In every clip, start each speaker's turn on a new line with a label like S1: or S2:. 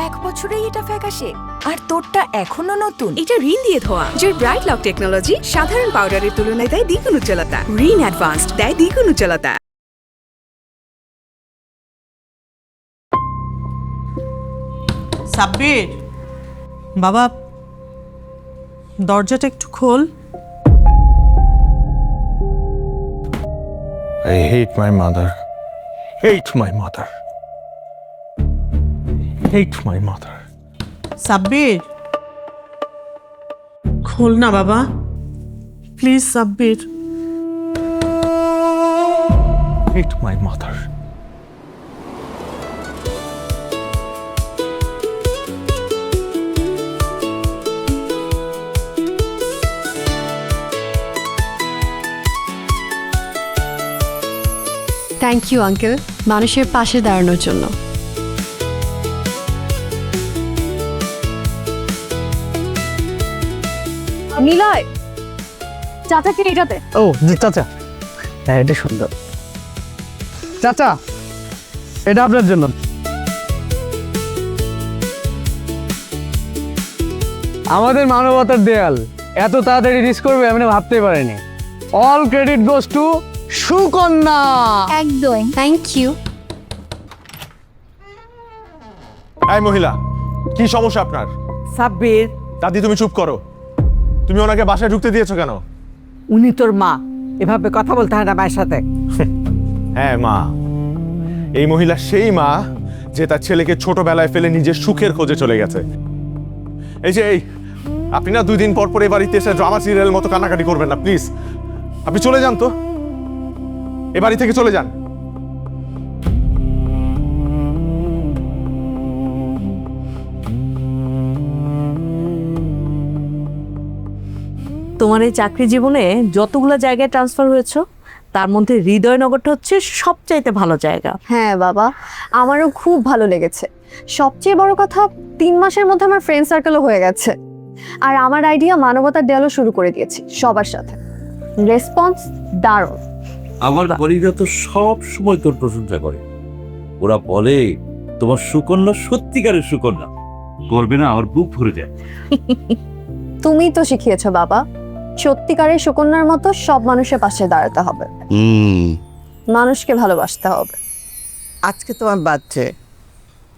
S1: 1 বছরেই এটা ফ্যাকাশে, আর তোরটা এখনো নতুন।
S2: এটা রিন দিয়ে ধোয়া, যার ব্রাইট লক টেকনোলজি সাধারণ পাউডারের তুলনায় দেয় দ্বিগুণ উজ্জ্বলতা। রিন অ্যাডভান্সড দেয় দ্বিগুণ উজ্জ্বলতা।
S3: সাব্বির, বাবা দরজাটা একটু খোল।
S4: I hate my mother. Hate my mother. Hate my mother.
S3: Sabbir, খোল না বাবা, please Sabbir.
S4: Hate my mother.
S5: Thank you uncle, মানুষের পাশে দাঁড়ানোর জন্য।
S6: নিলয়, চাচাকে এটাতে।
S7: ও জি চাচা, হ্যাঁ এটা সুন্দর। চাচা এটা আপনার জন্য। আমাদের মানবতার দেয়াল এত তাড়াতাড়ি রিস্ক করবে আমি ভাবতেই পারিনি। All credit goes to Sukanya.
S5: একদম থ্যাংক ইউ।
S4: এই মহিলা, কি সমস্যা আপনার?
S8: সাব্বির,
S4: দাদি তুমি চুপ করো। তুমি ওনাকে বাসায় ঢুকতে দিয়েছো কেন?
S8: উনি তোর মা, এভাবে কথা বলতে হয় না মায়ের সাথে।
S4: হ্যাঁ মা, এই মহিলা সেই মা যে তার ছেলেকে ছোটবেলায় ফেলে নিজের সুখের খোঁজে চলে গেছে। এই আপনি না 2 দিন পর পর এই বাড়িতে এসে ড্রামা সিরিয়ালের মতো কান্নাকাটি করবেন না প্লিজ। আপনি চলে যান তো, এ বাড়ি থেকে চলে যান।
S6: তোমার এই চাকরি জীবনে যতগুলো জায়গায় ট্রান্সফার হয়েছো, তার মধ্যে হৃদয়নগরটা হচ্ছে সবচাইতে ভালো জায়গা।
S5: হ্যাঁ বাবা, আমারও খুব ভালো লেগেছে। সবচেয়ে বড় কথা, 3 মাসের মধ্যে আমার ফ্রেন্ড সার্কেলও হয়ে গেছে। আর আমার আইডিয়া মানবতার দেয়ালও শুরু করে দিয়েছি সবার সাথে। রেসপন্স দারুণ।
S9: আমার কলিগরা তো সব সময় তোর প্রশংসা করে। ওরা বলে তোমার সুকন্যা সত্যিকারের সুকন্যা, করবে না আমার বুক ভরে যায়।
S5: তুমি তো শিখিয়েছো বাবা, সত্যিকারের সুকন্যার মতো সব মানুষের পাশে দাঁড়াতে হবে, মানুষকে ভালোবাসতে হবে।
S8: আজকে তোমার বার্থডে,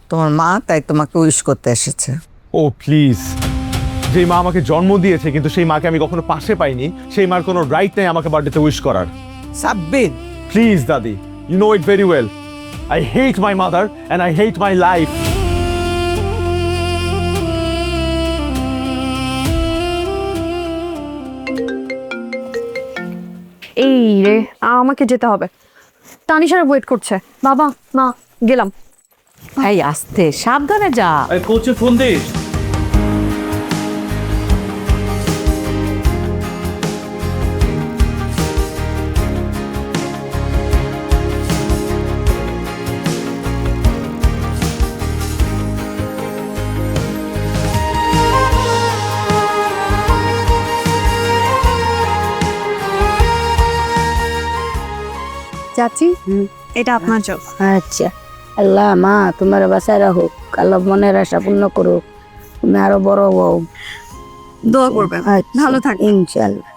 S8: তোমার মা তাই তোমাকে উইশ করতে এসেছে।
S4: ও প্লিজ, যেই মা আমাকে জন্ম দিয়েছে কিন্তু সেই মাকে আমি কখনো পাশে পাইনি, সেই মার কোনো রাইট নেই আমাকে বার্থডেতে উইশ করার।
S8: সাব্বির,
S4: প্লিজ দাদি, you know it very well. I hate my mother and I hate my life.
S5: এই রে, আমাকে যেতে হবে, তানিশারা ওয়েট করছে। বাবা মা গেলাম।
S8: এই আস্তে সাবধানে যা।
S9: কোচে ফোন দিস।
S5: চাচি, এটা আপনার চোখ।
S10: আচ্ছা, আল্লাহ মা তোমার বাসায় রাখুক, আল্লাহ মনের আশা পূর্ণ করুক, তুমি আরো বড় হও।
S5: দোয়া করবেন, ভালো থাকবেন
S10: ইনশাআল্লাহ।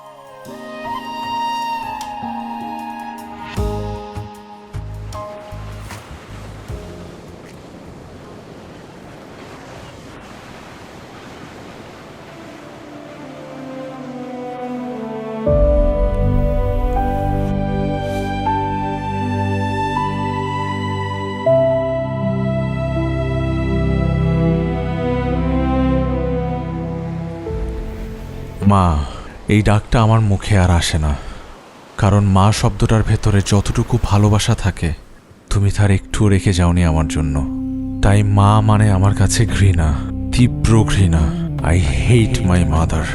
S11: মা, এই ডাকটা আমার মুখে আর আসে না, কারণ মা শব্দটার ভেতরে যতটুকু ভালোবাসা থাকে তুমি তার একটু রেখে যাওনি আমার জন্য। তাই মা মানে আমার কাছে ঘৃণা, তীব্র ঘৃণা। I hate my mother.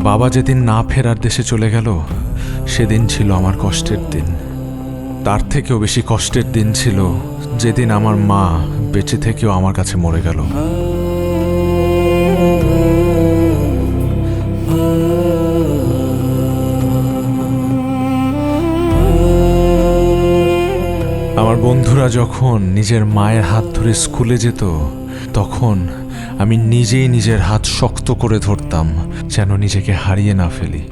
S11: বাবা যেদিন না ফেরার দেশে চলে গেল সেদিন ছিল আমার কষ্টের দিন। তার থেকেও বেশি কষ্টের দিন ছিল যেদিন আমার মা বেঁচে থেকেও আমার কাছে মরে গেল। আমার বন্ধুরা যখন নিজের মায়ের হাত ধরে স্কুলে যেত তখন আমি নিজেই নিজের হাত শক্ত করে ধরতাম যেন নিজেকে হারিয়ে না ফেলি।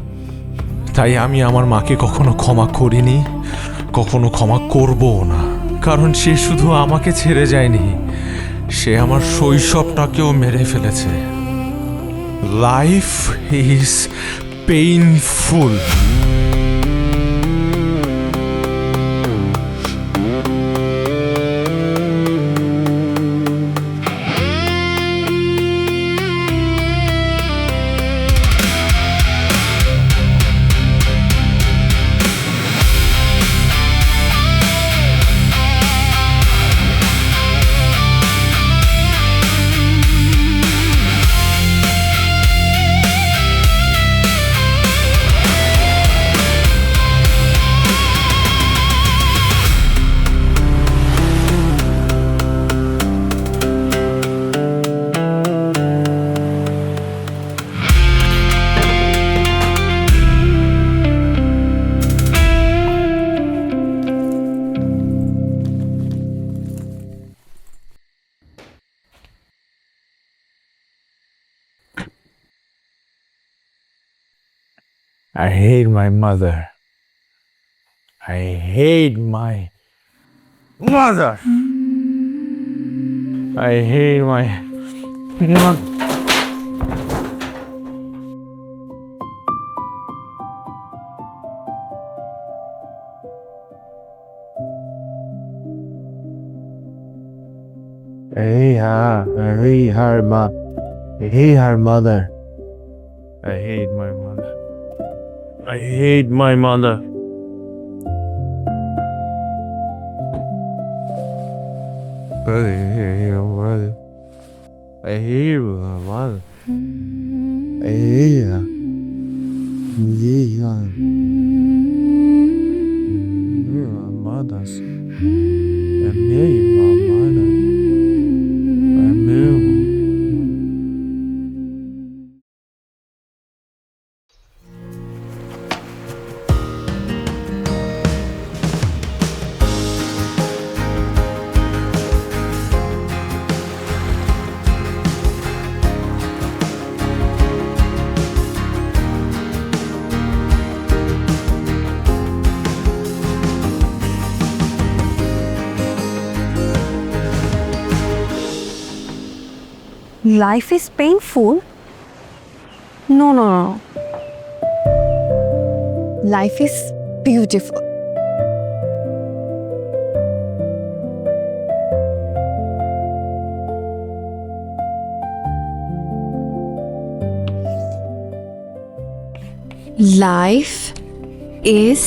S11: তাই আমি আমার মাকে কখনো ক্ষমা করিনি, কখনো ক্ষমা করবও না, কারণ সে শুধু আমাকে ছেড়ে যায়নি, সে আমার শৈশবটাকেও মেরে ফেলেছে। Life is painful.
S7: I hate my mother. I hate my mother. I hate my mother. I hate her mother. I hate my mother. I hate my mother. I hate your mother. I hate my mother. I hate her. My mother's. I hate my mother. I hate.
S5: Life is painful? No. Life is beautiful. Life is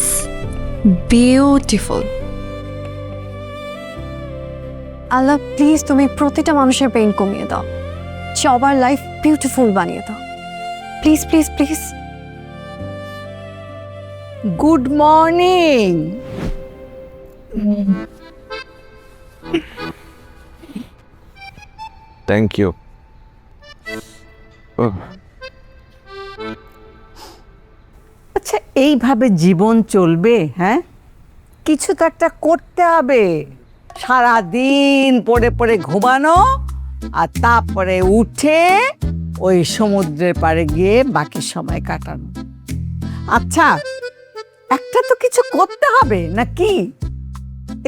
S5: beautiful. Allah please তুমি প্রতিটা মানুষের pain কমিয়ে দাও, সবার life beautiful বানিয়ে দাও, please please please.
S8: Good morning.
S4: Thank you.
S8: আচ্ছা, এইভাবে জীবন চলবে? হ্যাঁ, কিছু তো একটা করতে হবে। সারাদিন পড়ে পড়ে ঘুমানো আর তারপরে উঠে ওই সমুদ্রের পাড়ে গিয়ে বাকি সময় কাটানো। আচ্ছা, একটা তো কিছু করতে হবে নাকি?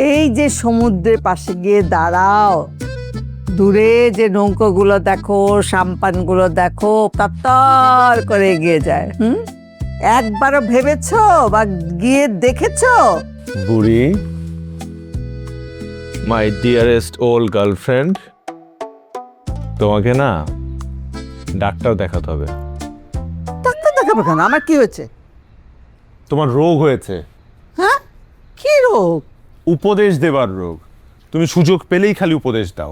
S8: এই যে সমুদ্রের পাশে গিয়ে দাঁড়াও, দূরে যে নৌকোগুলো দেখো, সাম্পানগুলো দেখো, তত্তর করে এগিয়ে যায়। একবারও ভেবেছো বা গিয়ে দেখেছো?
S4: বুড়ি, মাই ডিয়ারেস্ট ওল্ড গার্লফ্রেন্ড, তোমাকে না ডাক্তার দেখাতে হবে।
S8: ডাক্তার দেখাবে কেন? আমার কি হয়েছে?
S4: তোমার রোগ হয়েছে।
S8: হ্যাঁ, কি রোগ?
S4: উপদেশ দেবার রোগ। তুমি সুযোগ পেলেই খালি উপদেশ দাও,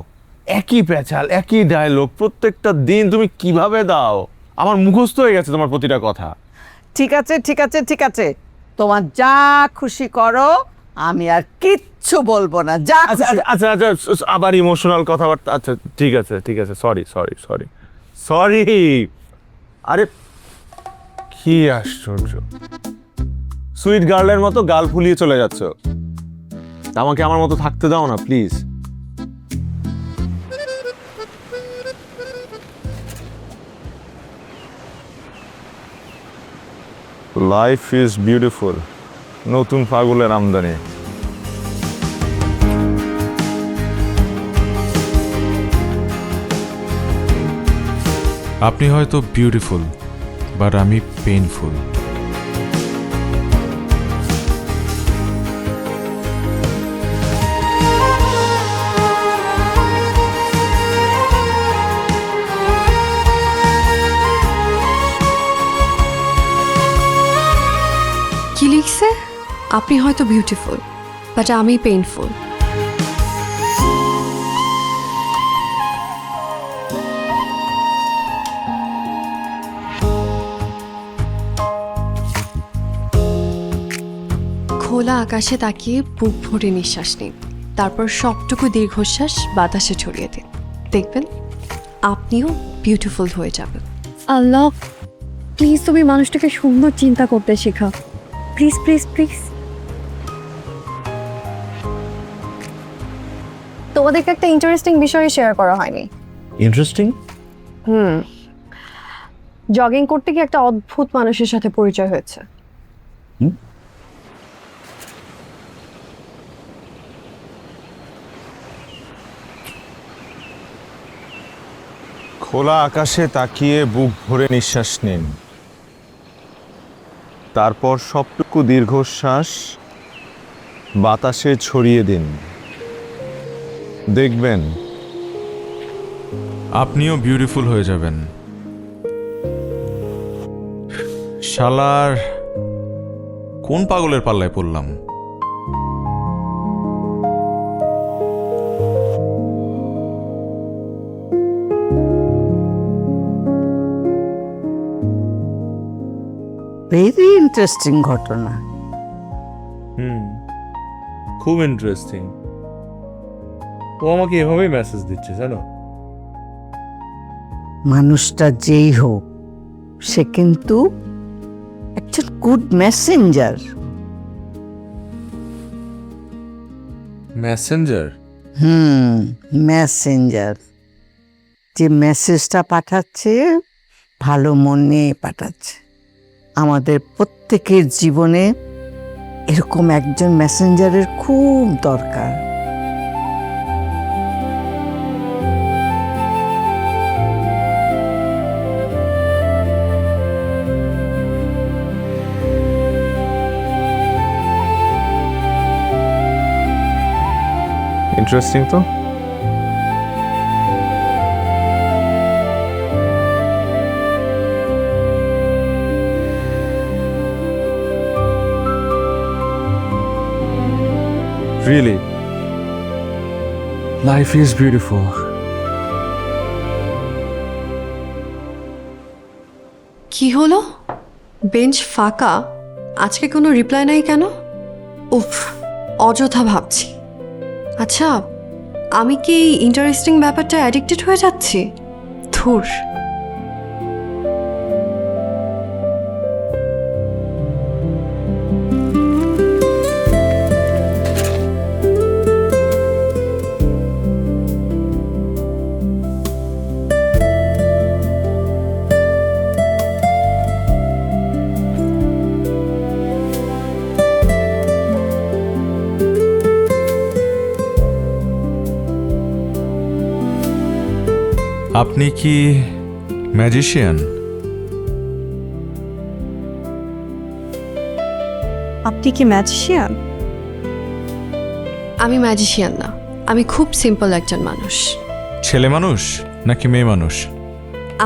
S4: একই প্যাচাল, একই ডায়লগ প্রত্যেকটা দিন। তুমি কিভাবে দাও? আমার মুখস্থ হয়ে গেছে তোমার প্রতিটা কথা।
S8: ঠিক আছে ঠিক আছে ঠিক আছে, তোমার যা খুশি করো, আমি আর কিচ্ছু বলবো না। যা
S4: আচ্ছা আচ্ছা আচ্ছা, আবার ইমোশনাল কথাবার্তা। আচ্ছা ঠিক আছে ঠিক আছে, সরি সরি সরি সরি। আরে কি আশ্চর্য, সুইট গার্লের মতো গাল ফুলিয়ে চলে যাচ্ছ। আমাকে আমার মতো থাকতে দাও না প্লিজ। লাইফ ইজ বিউটিফুল, নতুন পাগলের আমদানি।
S11: আপনি হয়তো বিউটিফুল, বাট আমি পেইনফুল।
S5: কি লিখছে? আপনি হয়তো বিউটিফুল, বাট আমি পেইনফুল। খোলা আকাশে তাকিয়ে বুক ভরে নিঃশ্বাস নিন, তারপর সবটুকু দীর্ঘশ্বাস বাতাসে ছড়িয়ে দিন। দেখবেন আপনিও বিউটিফুল হয়ে যাবেন। আল্লাহ, প্লিজ তুমি মানুষটাকে সুন্দর চিন্তা করতে শেখাও। Please please please. তোমাদেরকে একটা ইন্টারেস্টিং বিষয় শেয়ার করা হয়নি।
S9: ইন্টারেস্টিং?
S5: জগিং করতে গিয়ে একটা অদ্ভুত মানুষের সাথে পরিচয় হয়েছে।
S4: খোলা আকাশে তাকিয়ে বুক ভরে নিঃশ্বাস নিন, তারপর সবটুকু দীর্ঘশ্বাস বাতাসে ছড়িয়ে দিন। দেখবেন
S11: আপনিও বিউটিফুল হয়ে যাবেন। শালার কোন পাগলের পাল্লায় পড়লাম?
S8: ভেরি ইন্টারেস্টিং ঘটনা।
S4: খুব ইন্টারেস্টিং। ও আমাকে এভাবেই মেসেজ দিচ্ছে জানো।
S8: মানুষটা যেই হোক, সে কিন্তু একজন গুড মেসেঞ্জার।
S11: মেসেঞ্জার?
S8: মেসেঞ্জার। যে মেসেজটা পাঠাচ্ছে ভালো মন নিয়ে পাঠাচ্ছে। আমাদের প্রত্যেকের জীবনে এরকম একজন মেসেঞ্জারের খুব দরকার।
S4: ইন্টারেস্টিং তো। Really, life is beautiful.
S5: কি হলো? বেঞ্চ ফাঁকা, আজকে কোনো রিপ্লাই নাই কেন? উফ, অযথা ভাবছি। আচ্ছা, আমি কি এই ইন্টারেস্টিং ব্যাপারটা অ্যাডিক্টেড হয়ে যাচ্ছি? ধুর।
S11: আপনি কি ম্যাজিশিয়ান?
S2: আপনি কি ম্যাজিশিয়ান?
S5: আমি ম্যাজিশিয়ান না, আমি খুব সিম্পল একজন মানুষ।
S11: ছেলে মানুষ নাকি মেয়ে মানুষ?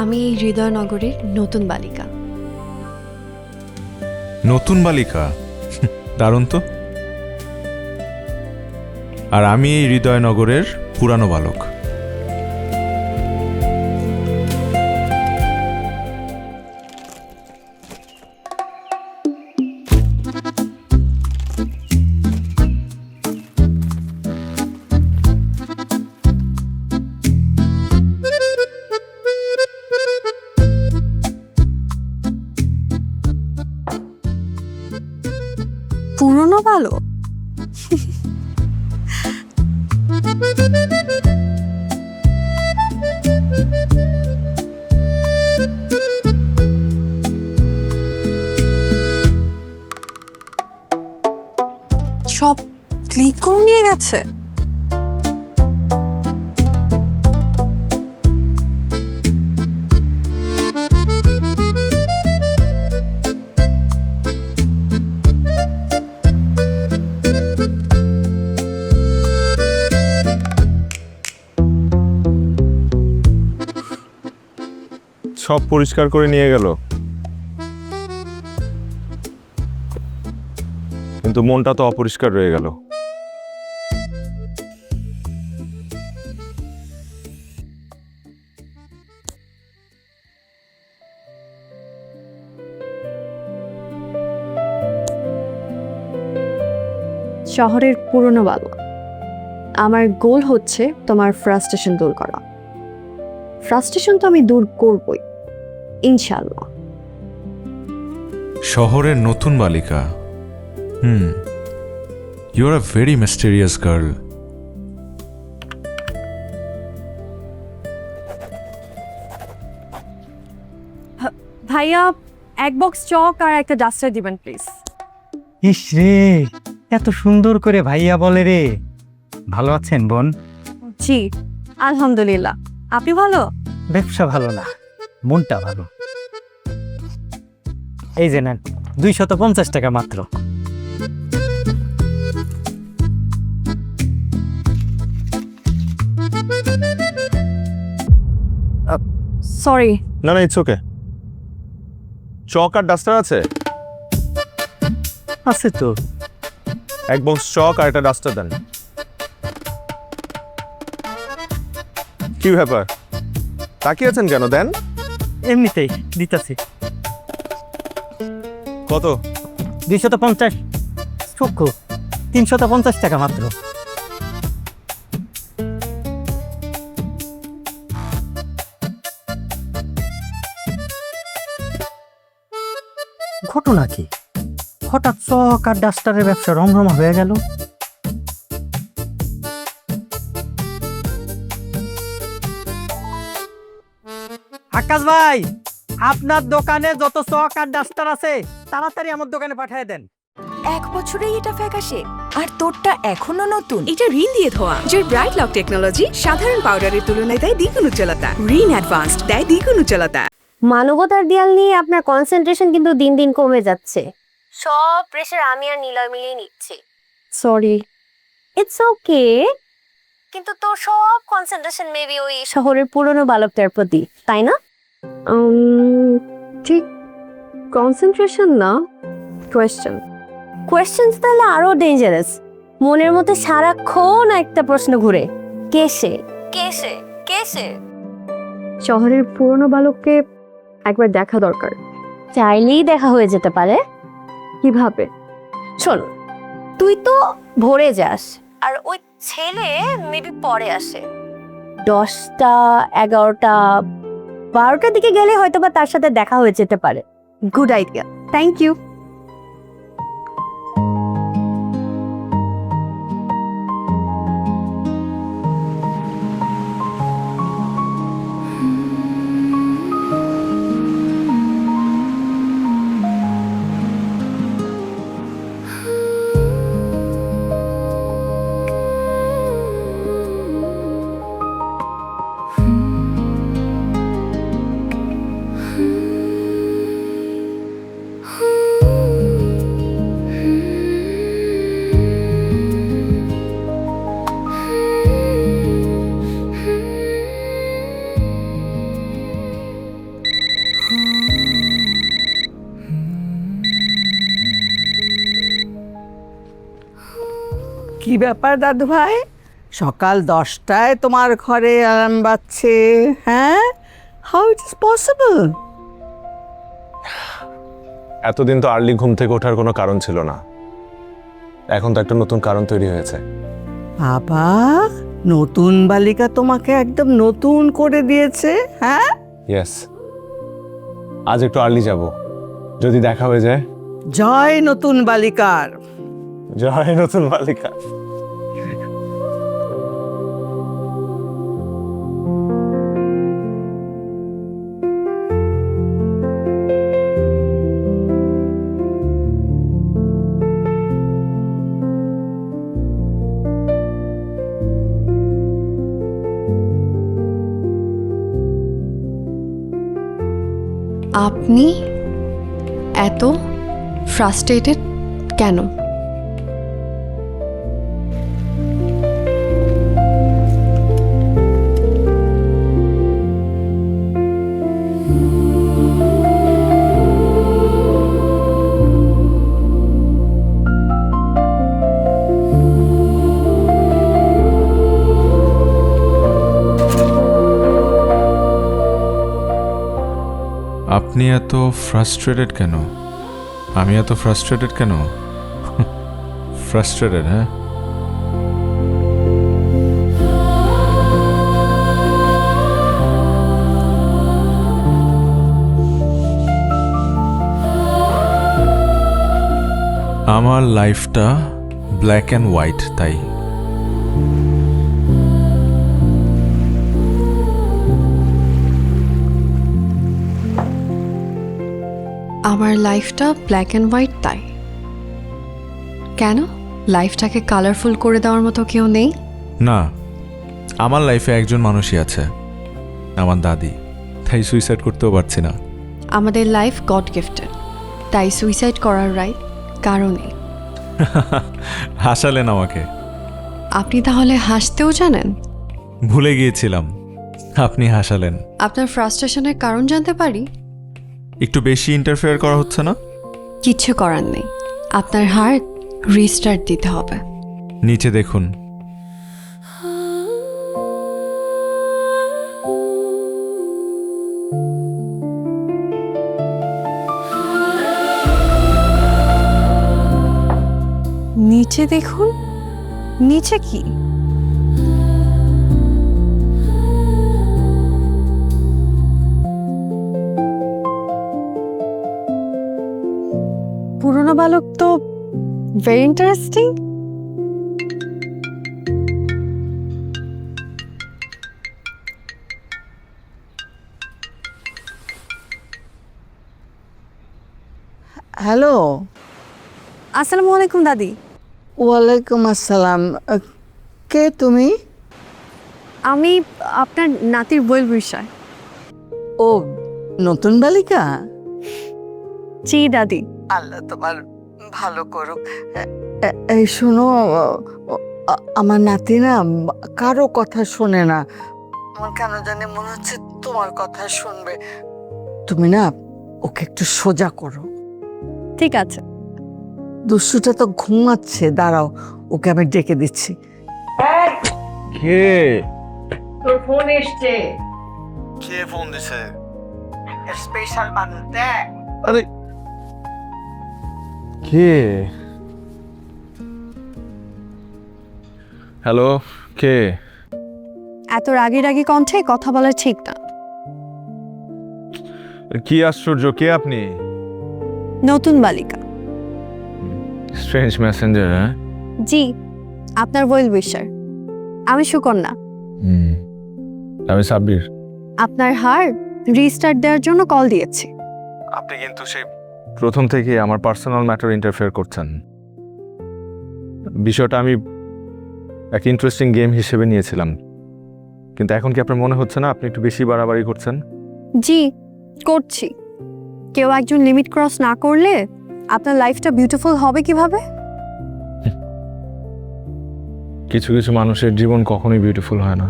S5: আমি এই হৃদয়নগরের নতুন বালিকা।
S11: নতুন বালিকা? দারুণ তো। আর আমি এই হৃদয়নগরের পুরানো বালক।
S2: পুরনো ভালো?
S5: নিয়ে গেছে?
S4: সব পরিষ্কার করে নিয়ে গেল, কিন্তু মনটা তো অপরিষ্কার রয়ে গেল।
S5: শহরের পুরনো বালু। আমার গোল হচ্ছে তোমার ফ্রাস্ট্রেশন দূর করা। ফ্রাস্ট্রেশন তো আমি দূর করবই, ইনশাল্লাহ।
S11: শহরের নতুন বালিকা, you are a very mysterious girl.
S5: ভাইয়া, এক বক্স চক আর একটা ডাস্টার দিবেন প্লিজ।
S7: ইস রে, এত সুন্দর করে ভাইয়া বলে রে। ভালো আছেন বোন?
S5: জি আলহামদুলিল্লাহ, আপনি ভালো?
S7: ব্যবসা ভালো না, মনটা ভালো। এই যে নেন 250 টাকা মাত্র।
S5: সরি।
S4: না না, it's okay. Chak R duster আছে?
S7: আছে তো।
S4: এক বক্স চক আর একটা ডাস্টার দেন। কি ব্যাপার, তাকিয়ে আছেন কেন? দেন।
S7: এমনিতেই দিতাছি।
S4: কত?
S7: 250। চক্ষু 350 টাকা মাত্র। ঘটনা কি? হঠাৎ চক আর ডাস্টারের ব্যবসা রমরমা হয়ে গেল। আকাশ ভাই, আপনার দোকানে যত চক আর ডাস্টার আছে তাড়াতাড়ি আমার দোকানে পাঠিয়ে দেন।
S1: 1 বছরেই এটা ফ্যাকাশে, আর তোরটা এখনো নতুন।
S2: এটা রিন দিয়ে ধোয়া। নিজের ব্রাইট লক টেকনোলজি সাধারণ পাউডারের তুলনায় দেয় দ্বিগুণ উজ্জ্বলতা। রিন অ্যাডভান্সড দেয় দ্বিগুণ উজ্জ্বলতা।
S5: মানবতার দেয়াল নিয়ে আপনার কনসেন্ট্রেশন কিন্তু দিন দিন কমে যাচ্ছে। সব প্রেশার আমি আর নিলয় মিলিয়ে নিচ্ছি। সরি। It's okay. কিন্তু তোর সব কনসেন্ট্রেশন মেবি ওই শহরের পুরনো বালকটার প্রতি, তাই না? ঠিক কনসেন্ট্রেশন না, কোয়েশ্চেন। কোয়েশ্চেনস তাহলে আরো ডেঞ্জারাস। মনের মধ্যে সারাক্ষণ একটা প্রশ্ন ঘুরে, কে সে, কে সে, কে সে? শহরের পুরনো বালককে একবার দেখা দরকার। চাইলেই দেখা হয়ে যেতে পারে। কিভাবে? শোন, তুই তো ভোরে যাস আর ওই ছেলে মেবি পরে আসে। 10টা, 11টা, 12টার দিকে গেলে হয়তো বা তার সাথে দেখা হয়ে যেতে পারে। Good idea, thank you.
S8: কি ব্যাপার দাদু ভাই, সকাল 10টায় তোমার ঘরে অ্যালার্ম বাজছে? হ্যাঁ, হাউ ইট ইজ পসিবল?
S4: এতদিন তো আর্লি ঘুম থেকে ওঠার কোনো কারণ ছিল না, এখন তো একটা নতুন কারণ তৈরি হয়েছে।
S8: বাবা, নতুন বালিকা তোমাকে একদম নতুন করে দিয়েছে। হ্যাঁ,
S4: ইয়েস, আজ একটু আর্লি যাব, যদি দেখা হয়ে যায়।
S8: জয় নতুন বালিকার।
S4: জয় নতুন বালিকা।
S5: আপনি এত ফ্রাস্ট্রেটেড কেন?
S11: আপনি এত ফ্রাস্ট্রেটেড কেন? আমি এত ফ্রাস্ট্রেটেড কেন? ফ্রাস্ট্রেটেড, হ্যাঁ? আমার লাইফটা ব্ল্যাক অ্যান্ড হোয়াইট, তাই।
S5: আমার লাইফটা ব্ল্যাক অ্যান্ড হোয়াইট, তাই? কেন? লাইফটাকে কালারফুল করে দেওয়ার মতো কেউ নেই?
S11: না, আমার লাইফে একজন মানুষই আছে, আমার দাদি। তাই সুইসাইড করতেও পারছি না।
S5: আমাদের লাইফ গড গিফটেড, তাই সুইসাইড করার রাইট কারণে।
S11: হাসালেন আমাকে।
S5: আপনি তাহলে হাসতেও জানেন?
S11: ভুলে গিয়েছিলাম, আপনি হাসালেন।
S5: আপনার ফ্রাস্ট্রেশনের কারণ জানতে পারি?
S11: একটু বেশি ইন্টারফেয়ার করা হচ্ছে না?
S5: কিচ্ছু করার নেই, আপনার হার্ট রিস্টার্ট দিতে হবে।
S11: নিচে দেখুন।
S2: নিচে দেখুন? নিচে কি? পুরনো বালক তো ভেরি ইন্টারেস্টিং।
S8: হ্যালো।
S2: আসসালামু আলাইকুম দাদি।
S8: ওয়ালাইকুম আসসালাম। কে তুমি?
S2: আমি আপনার নাতির বইয়ের বিষয়।
S8: ও, নতুন বালিকা?
S2: জি দাদি।
S8: আল্লাহ তোমার ভালো করুক। এই শোনো, আমার নাতি না কারো কথা শোনে না। আমার কেন জানি মনে হচ্ছে তোমার কথা শুনবে। তুমি না ওকে একটু সোজা করো।
S2: ঠিক আছে।
S8: দুষ্টুটা তো ঘুমাচ্ছে, দাঁড়াও ওকে আমি ডেকে দিচ্ছি।
S4: কে?
S8: তোর ফোন এসছে।
S4: কে ফোন দিছে?
S8: স্পেশাল মানুষ, দেখ।
S4: আরে কে? হ্যালো, কে?
S2: এত রাগি রাগি কণ্ঠে কথা বলা ঠিক না।
S4: কি আশ্চর্য, কে আপনি?
S2: নতুন বালিকা।
S4: স্ট্রেঞ্জ মেসেঞ্জার, হ্যাঁ?
S2: জি, আপনার ওয়েল উইশার। আমি সুকন্যা।
S4: আমি সাব্বির।
S2: আপনার হার্ট রিস্টার্ট দেওয়ার জন্য কল দিয়েছি।
S4: আপনি কিন্তু সেই প্রথম থেকে আমার পার্সোনাল ম্যাটার ইন্টারফেয়ার করছেন। বিষয়টা আমি এক ইন্টারেস্টিং গেম হিসেবে নিয়েছিলাম, কিন্তু এখন কি আপনার মনে হচ্ছে না আপনি একটু বেশি বাড়াবাড়ি করছেন?
S2: জি, করছি। কেউ একজন লিমিট ক্রস না করলে আপনার লাইফটা বিউটিফুল হবে কিভাবে?
S4: কিছু কিছু মানুষের জীবন কখনোই বিউটিফুল হয় না,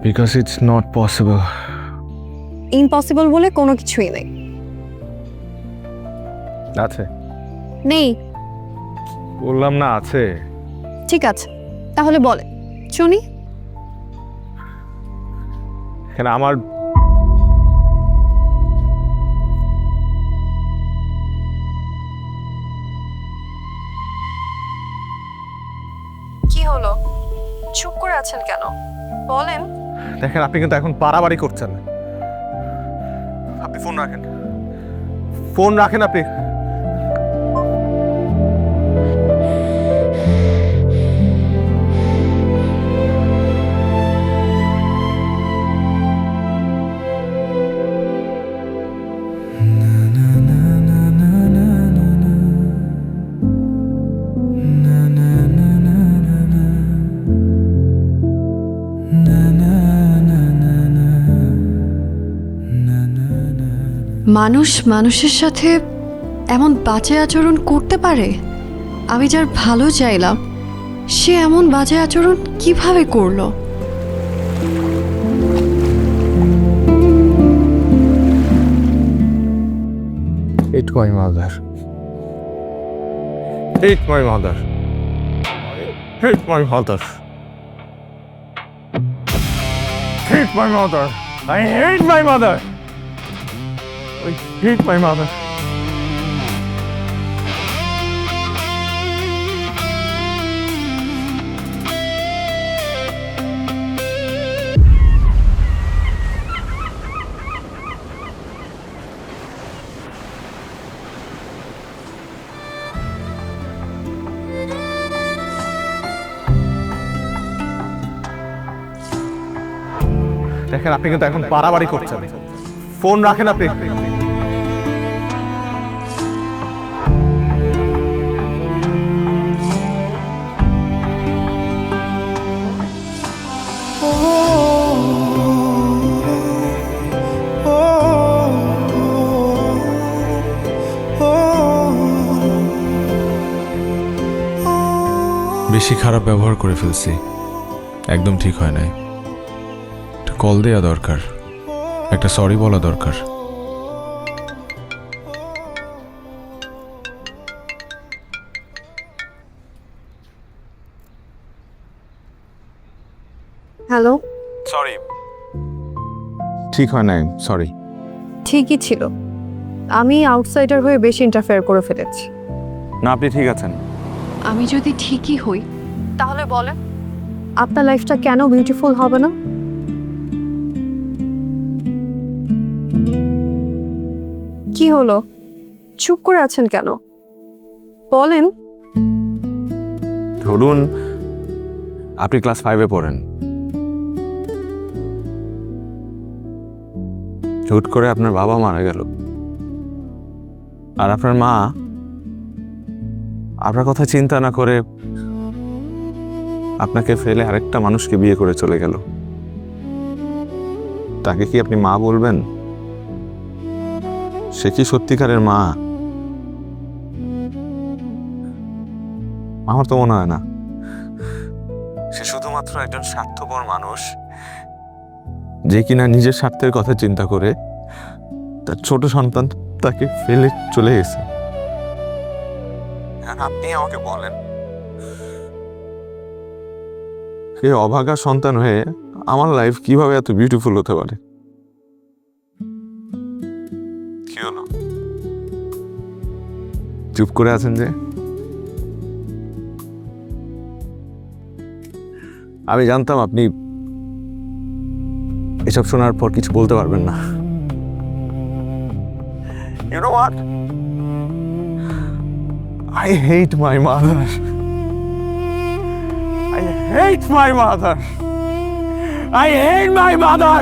S4: because it's not possible.
S2: Impossible বলে কোনো কিছুই নেই।
S4: আছে?
S2: নেই।
S4: বললাম না আছে।
S2: ঠিক আছে, তাহলে বলে শুনি।
S4: কেন আমার
S2: কি হলো? চুপ করে আছেন কেন? বলেন।
S4: দেখেন, আপনি কিন্তু এখন বাড়াবাড়ি করছেন। আপনি ফোন রাখেন, ফোন রাখেন আপনি।
S5: মানুষ মানুষের সাথে এমন বাজে আচরণ করতে পারে? আমি যার ভালো চাইলাম সে এমন বাজে আচরণ কিভাবে করলো?
S4: Hate my mother. Hate my mother. Hate my mother. Hate my mother. I hate my mother. I hate my mother. দেখেন আপনি কিন্তু এখন বাড়াবাড়ি করছেন। ফোন রাখেন আপনি।
S11: বেশি খারাপ ব্যবহার করে ফেলছি, একদম ঠিক হয় নাই। কল দেয়া দরকার, একটা সরি বলা দরকার।
S5: হ্যালো,
S4: সরি, ঠিক হয় নাই, সরি।
S5: ঠিকই ছিল, আমি আউটসাইডার হয়ে বেশি ইন্টারফেয়ার করে ফেলেছি।
S4: না, আপনি ঠিক আছেন।
S5: আমি যদি ঠিকই হই তাহলে বলেন আপনার লাইফটা কেন বিউটিফুল হবে না? কি হলো, চুপ করে আছেন কেন? বলেন।
S4: ধরুন আপনি ক্লাস 5-এ পড়েন, হুট করে আপনার বাবা মারা গেল, আর আপনার মা আপনার কথা চিন্তা না করে আপনাকে ফেলে আরেকটা মানুষকে বিয়ে করে চলে গেল। তাকে কি আপনি মা বলবেন? সে কি সত্যিকারের মা? আমার তো মনে হয় না। সে শুধুমাত্র একজন স্বার্থপর মানুষ, যে কিনা নিজের স্বার্থের কথা চিন্তা করে তার ছোট সন্তান তাকে ফেলে চলে গেছে। আপনি আমাকে বলেন, সে অভাগা সন্তান হয়ে আমার লাইফ কিভাবে এত বিউটিফুল হতে পারে? কি হলো, চুপ করে আছেন যে? আমি জানতাম আপনি এসব শোনার পর কিছু বলতে পারবেন না। You know what? I hate my mother. I hate my mother. I hate my mother.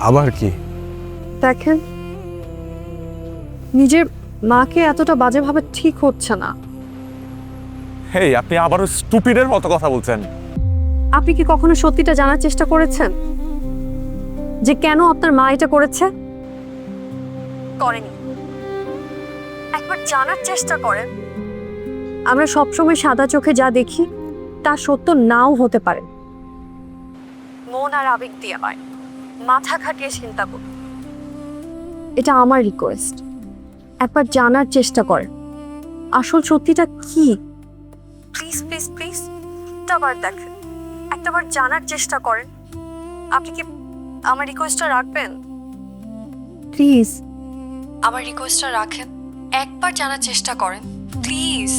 S4: আবার কি?
S5: দেখেন, নিজের মাকে এতটা বাজেভাবে ঠিক হচ্ছে না।
S4: হেই, আপনি আবারও স্টুপিডের মতো কথা বলছেন।
S5: আপনি কি কখনো সত্যিটা জানার চেষ্টা করেছেন যে কেন আপনার মা এটা করেছে? করেনি। একবার জানার চেষ্টা করেন। আমরা সবসময় সাদা চোখে যা দেখি তা সত্য নাও হতে পারে। মন আর আবেগ দিয়ে হয়, মাথা খাটিয়ে চিন্তা করুন। এটা আমার রিকোয়েস্ট, একবার জানার চেষ্টা করেন আসল সত্যিটা কি। প্লিজ প্লিজ প্লিজ একটাবার দেখেন, একটাবার জানার চেষ্টা করেন। আপনি কি আমার রিকোয়েস্টটা রাখবেন? প্লিজ আমার রিকোয়েস্টটা রাখেন। একবার জানার চেষ্টা করেন প্লিজ।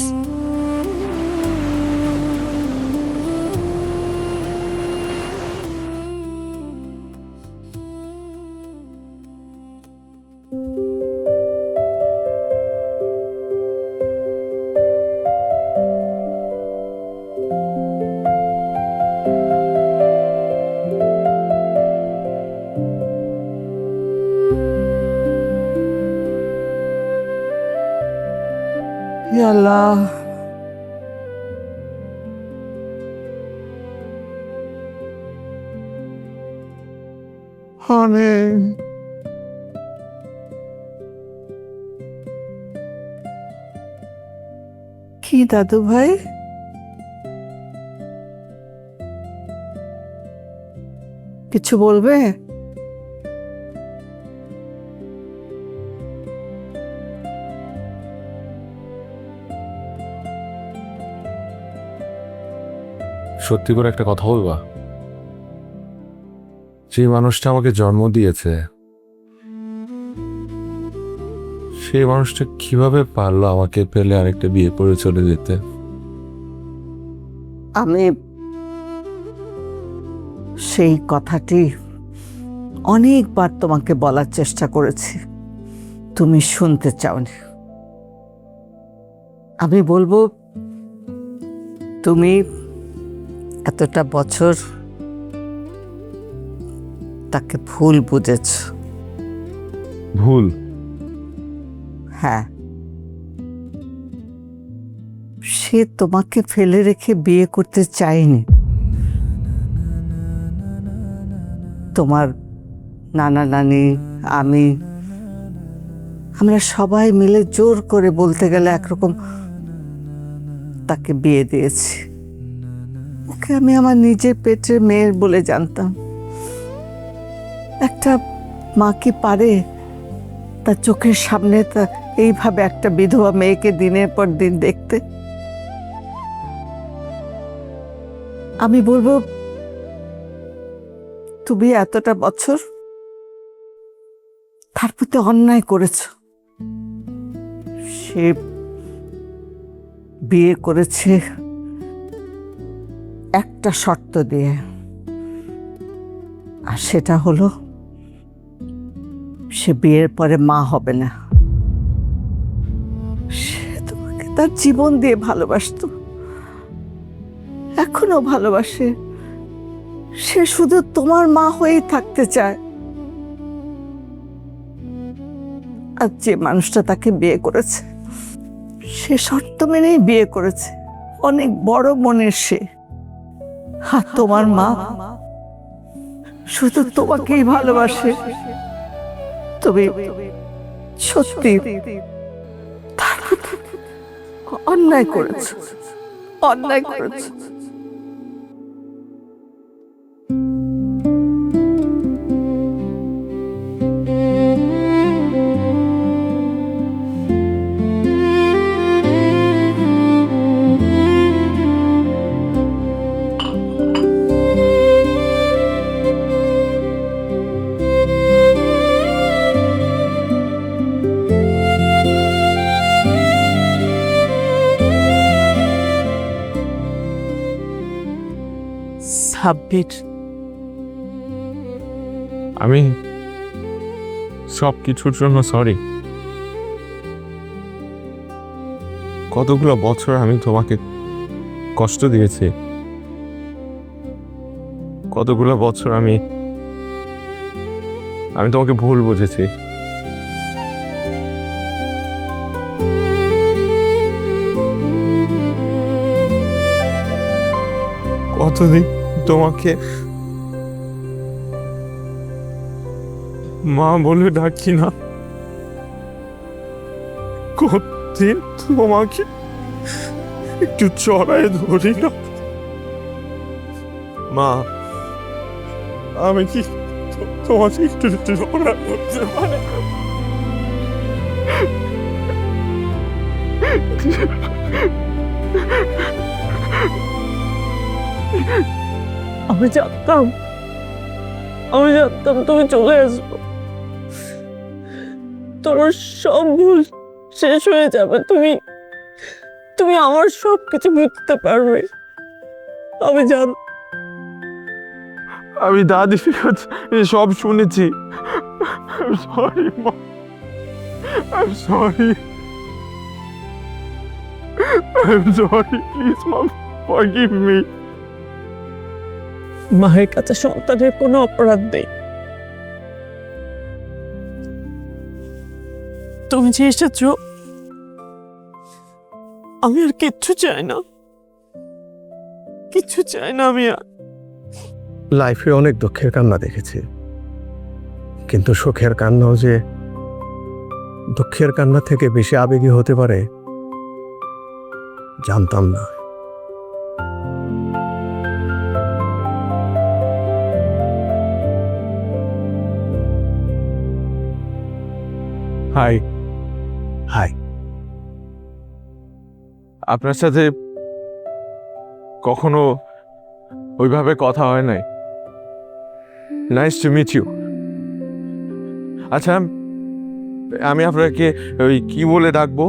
S8: হে আল্লাহ,
S4: অনেক
S8: কি দাদু ভাই? কিছু বলবে?
S4: সত্যি করে একটা কথা বলবা? যে মানুষটা আমাকে জন্ম দিয়েছে সেই মানুষটা কিভাবে পারলো আমাকে পেলে আরেকটা বিয়ে করে চলে যেতে?
S8: আমি সেই কথাটি অনেকবার তোমাকে বলার চেষ্টা করেছি, তুমি শুনতে চাওনি। আমি বলবো, তুমি এতটা বছর তাকে ভুল বুঝেছ।
S4: ভুল?
S8: হ্যাঁ, সে তোমাকে ফেলে রেখে বিয়ে করতে চায়নি। তোমার নানা নানি, আমরা সবাই মিলে জোর করে বলতে গেলে একরকম তাকে বিয়ে দিয়েছি। ওকে আমি আমার নিজের পেটের মেয়ের বলে জানতাম। একটা মা কি পারে তার চোখের সামনে তা এইভাবে একটা বিধবা মেয়েকে দিনের পর দিন দেখতে? আমি বলবো, তুমি এতটা বছর তার প্রতি অন্যায় করেছ। সে বিয়ে করেছে একটা শর্ত দিয়ে, আর সেটা হলো সে বিয়ের পরে মা হবে না। সে তোমাকে তার জীবন দিয়ে ভালোবাসতো, এখনো ভালোবাসে। সে শুধু তোমার মা হয়েই থাকতে চায়। আর যে মানুষটা তাকে বিয়ে করেছে সে শর্ত মেনেই বিয়ে করেছে, অনেক বড় মনের সে। আর তোমার মা শুধু তোমাকেই ভালোবাসে। তুমি সত্যি তার প্রতি অন্যায় করেছো, অন্যায় করেছো।
S3: সাব্বির,
S4: আমি সব কিছুর জন্য সরি। কতগুলো বছর আমি তোমাকে কষ্ট দিয়েছি, কতগুলো বছর আমি তোমাকে ভুল বুঝেছি। কতদিন তোমাকে মা বলে ডাকি না, কতদিন তোমাকে একটু চড়ায় ধরি না। মা, আমি কি তোমাকে একটু চড়া করতে পারি?
S3: আমি জানতাম তুমি চলে আসবো। তোর সব ভুল শেষ হয়ে যাবে, তুমি তুমি আমার সব কিছু বুঝতে পারবে। আমি জান,
S4: আমি দাদি সব শুনেছি। সরি মা, I'm sorry. I'm sorry. Please, Mom, forgive me.
S3: মায়ের কাছে সন্তানের কোনো অপরাধ নেই। তুমি যে এসেছো, আমি আর কিচ্ছু চাই না, কিচ্ছু চাই না আমি আর।
S12: লাইফে অনেক দুঃখের কান্না দেখেছি, কিন্তু সুখের কান্নাও যে দুঃখের কান্না থেকে বেশি আবেগী হতে পারে জানতাম না।
S4: হাই।
S12: হাই।
S4: আপনার সাথে কখনো ওইভাবে কথা হয় নাই। Nice to meet you. আচ্ছা, আমি আপনাকে ওই কি বলে ডাকবো?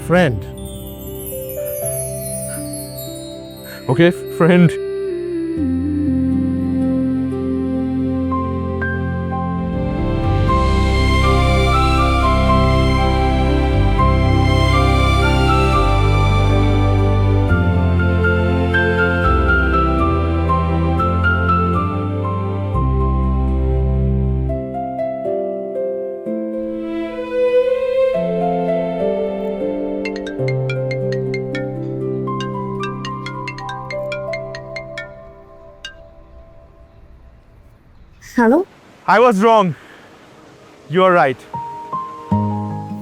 S12: Friend.
S4: Okay, friend.
S5: Hello,
S4: I was wrong. You are right.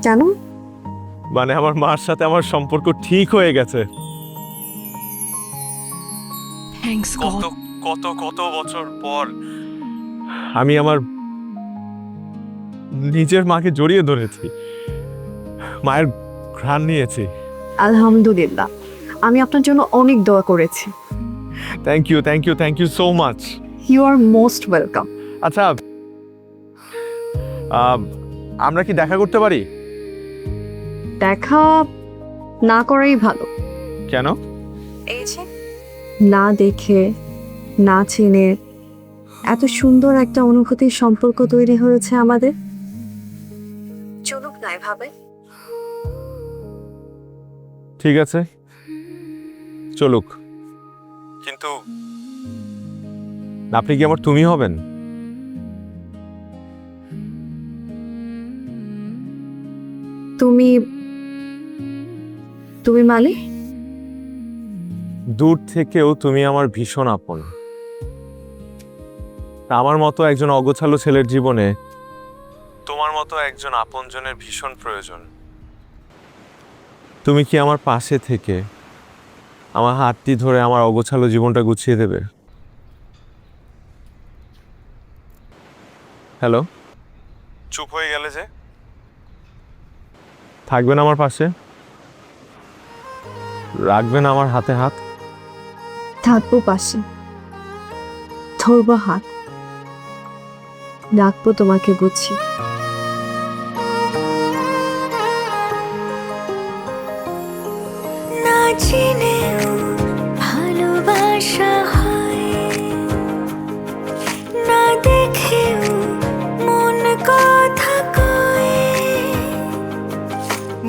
S5: কেন?
S4: মানে আমার মার সাথে আমার সম্পর্ক ঠিক হয়ে গেছে।
S1: থ্যাঙ্কস
S4: কত কত কত বছর পর আমি আমার নিজের মাকে জড়িয়ে ধরেছি, মায়ের ঘ্রাণ নিয়েছি।
S5: আলহামদুলিল্লাহ, আমি আপনার জন্য অনেক দোয়া করেছি।
S4: Thank you, thank you, thank you so much.
S5: You are most welcome.
S4: আচ্ছা, আমরা কি দেখা করতে পারি?
S5: দেখা না করাই ভালো।
S4: কেন?
S5: এই যে না দেখে না চিনে এত সুন্দর একটা অনুভূতির সম্পর্ক তৈরি হয়েছে আমাদের। চলুক না এভাবে।
S4: ঠিক আছে, চলুক, কিন্তু আপনি কি আমার তুমি হবেন?
S5: তুমি তুমি মানে?
S4: দূর থেকেও তুমি আমার ভীষণ আপন। আমার মতো একজন অগোছালো ছেলের জীবনে তোমার মতো একজন আপনজনের ভীষণ প্রয়োজন। তুমি কি আমার পাশে থেকে আমার হাতটি ধরে আমার অগোছালো জীবনটা গুছিয়ে দেবে? হ্যালো, চুপ হয়ে গেলে যে? থাকবেন আমার পাশে? রাখবেন আমার হাতে হাত?
S5: থাকবো পাশে, ধরবো হাত, রাখবো তোমাকে বুঝছি।
S1: না চিনেও ভালোবাসা হয়, না দেখেও মন কথা কয়,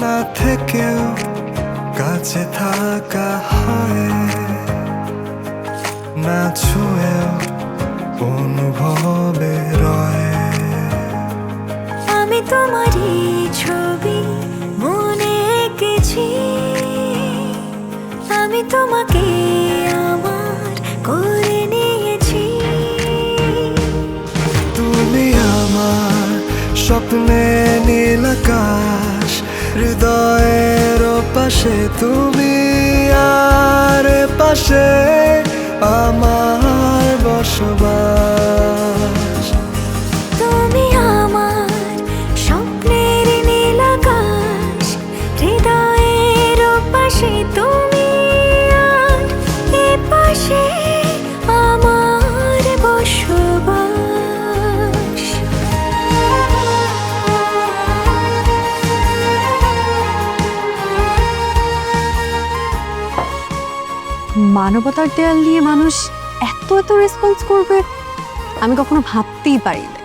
S13: না থেকেও কাছে থাকা হয়, না ছুঁয়েও অনুভবে রয়।
S1: আমি তোমারই ছবি মনে এঁকেছি, আমি তোমাকে আমার করে নিয়েছি।
S13: তুমি আমার স্বপ্নে নীল আকাশ, হৃদয়ের পাশে তুমি, আর পাশে আমার বসবাস।
S1: তুমি আমার স্বপ্নের নীল আকাশ, হৃদয়ের পাশে তুমি, আর এ পাশে আমার বসবাস।
S5: মানবতার দেয়াল নিয়ে মানুষ এত এত রেসপন্স করবে আমি কখনো ভাবতেই পারি না।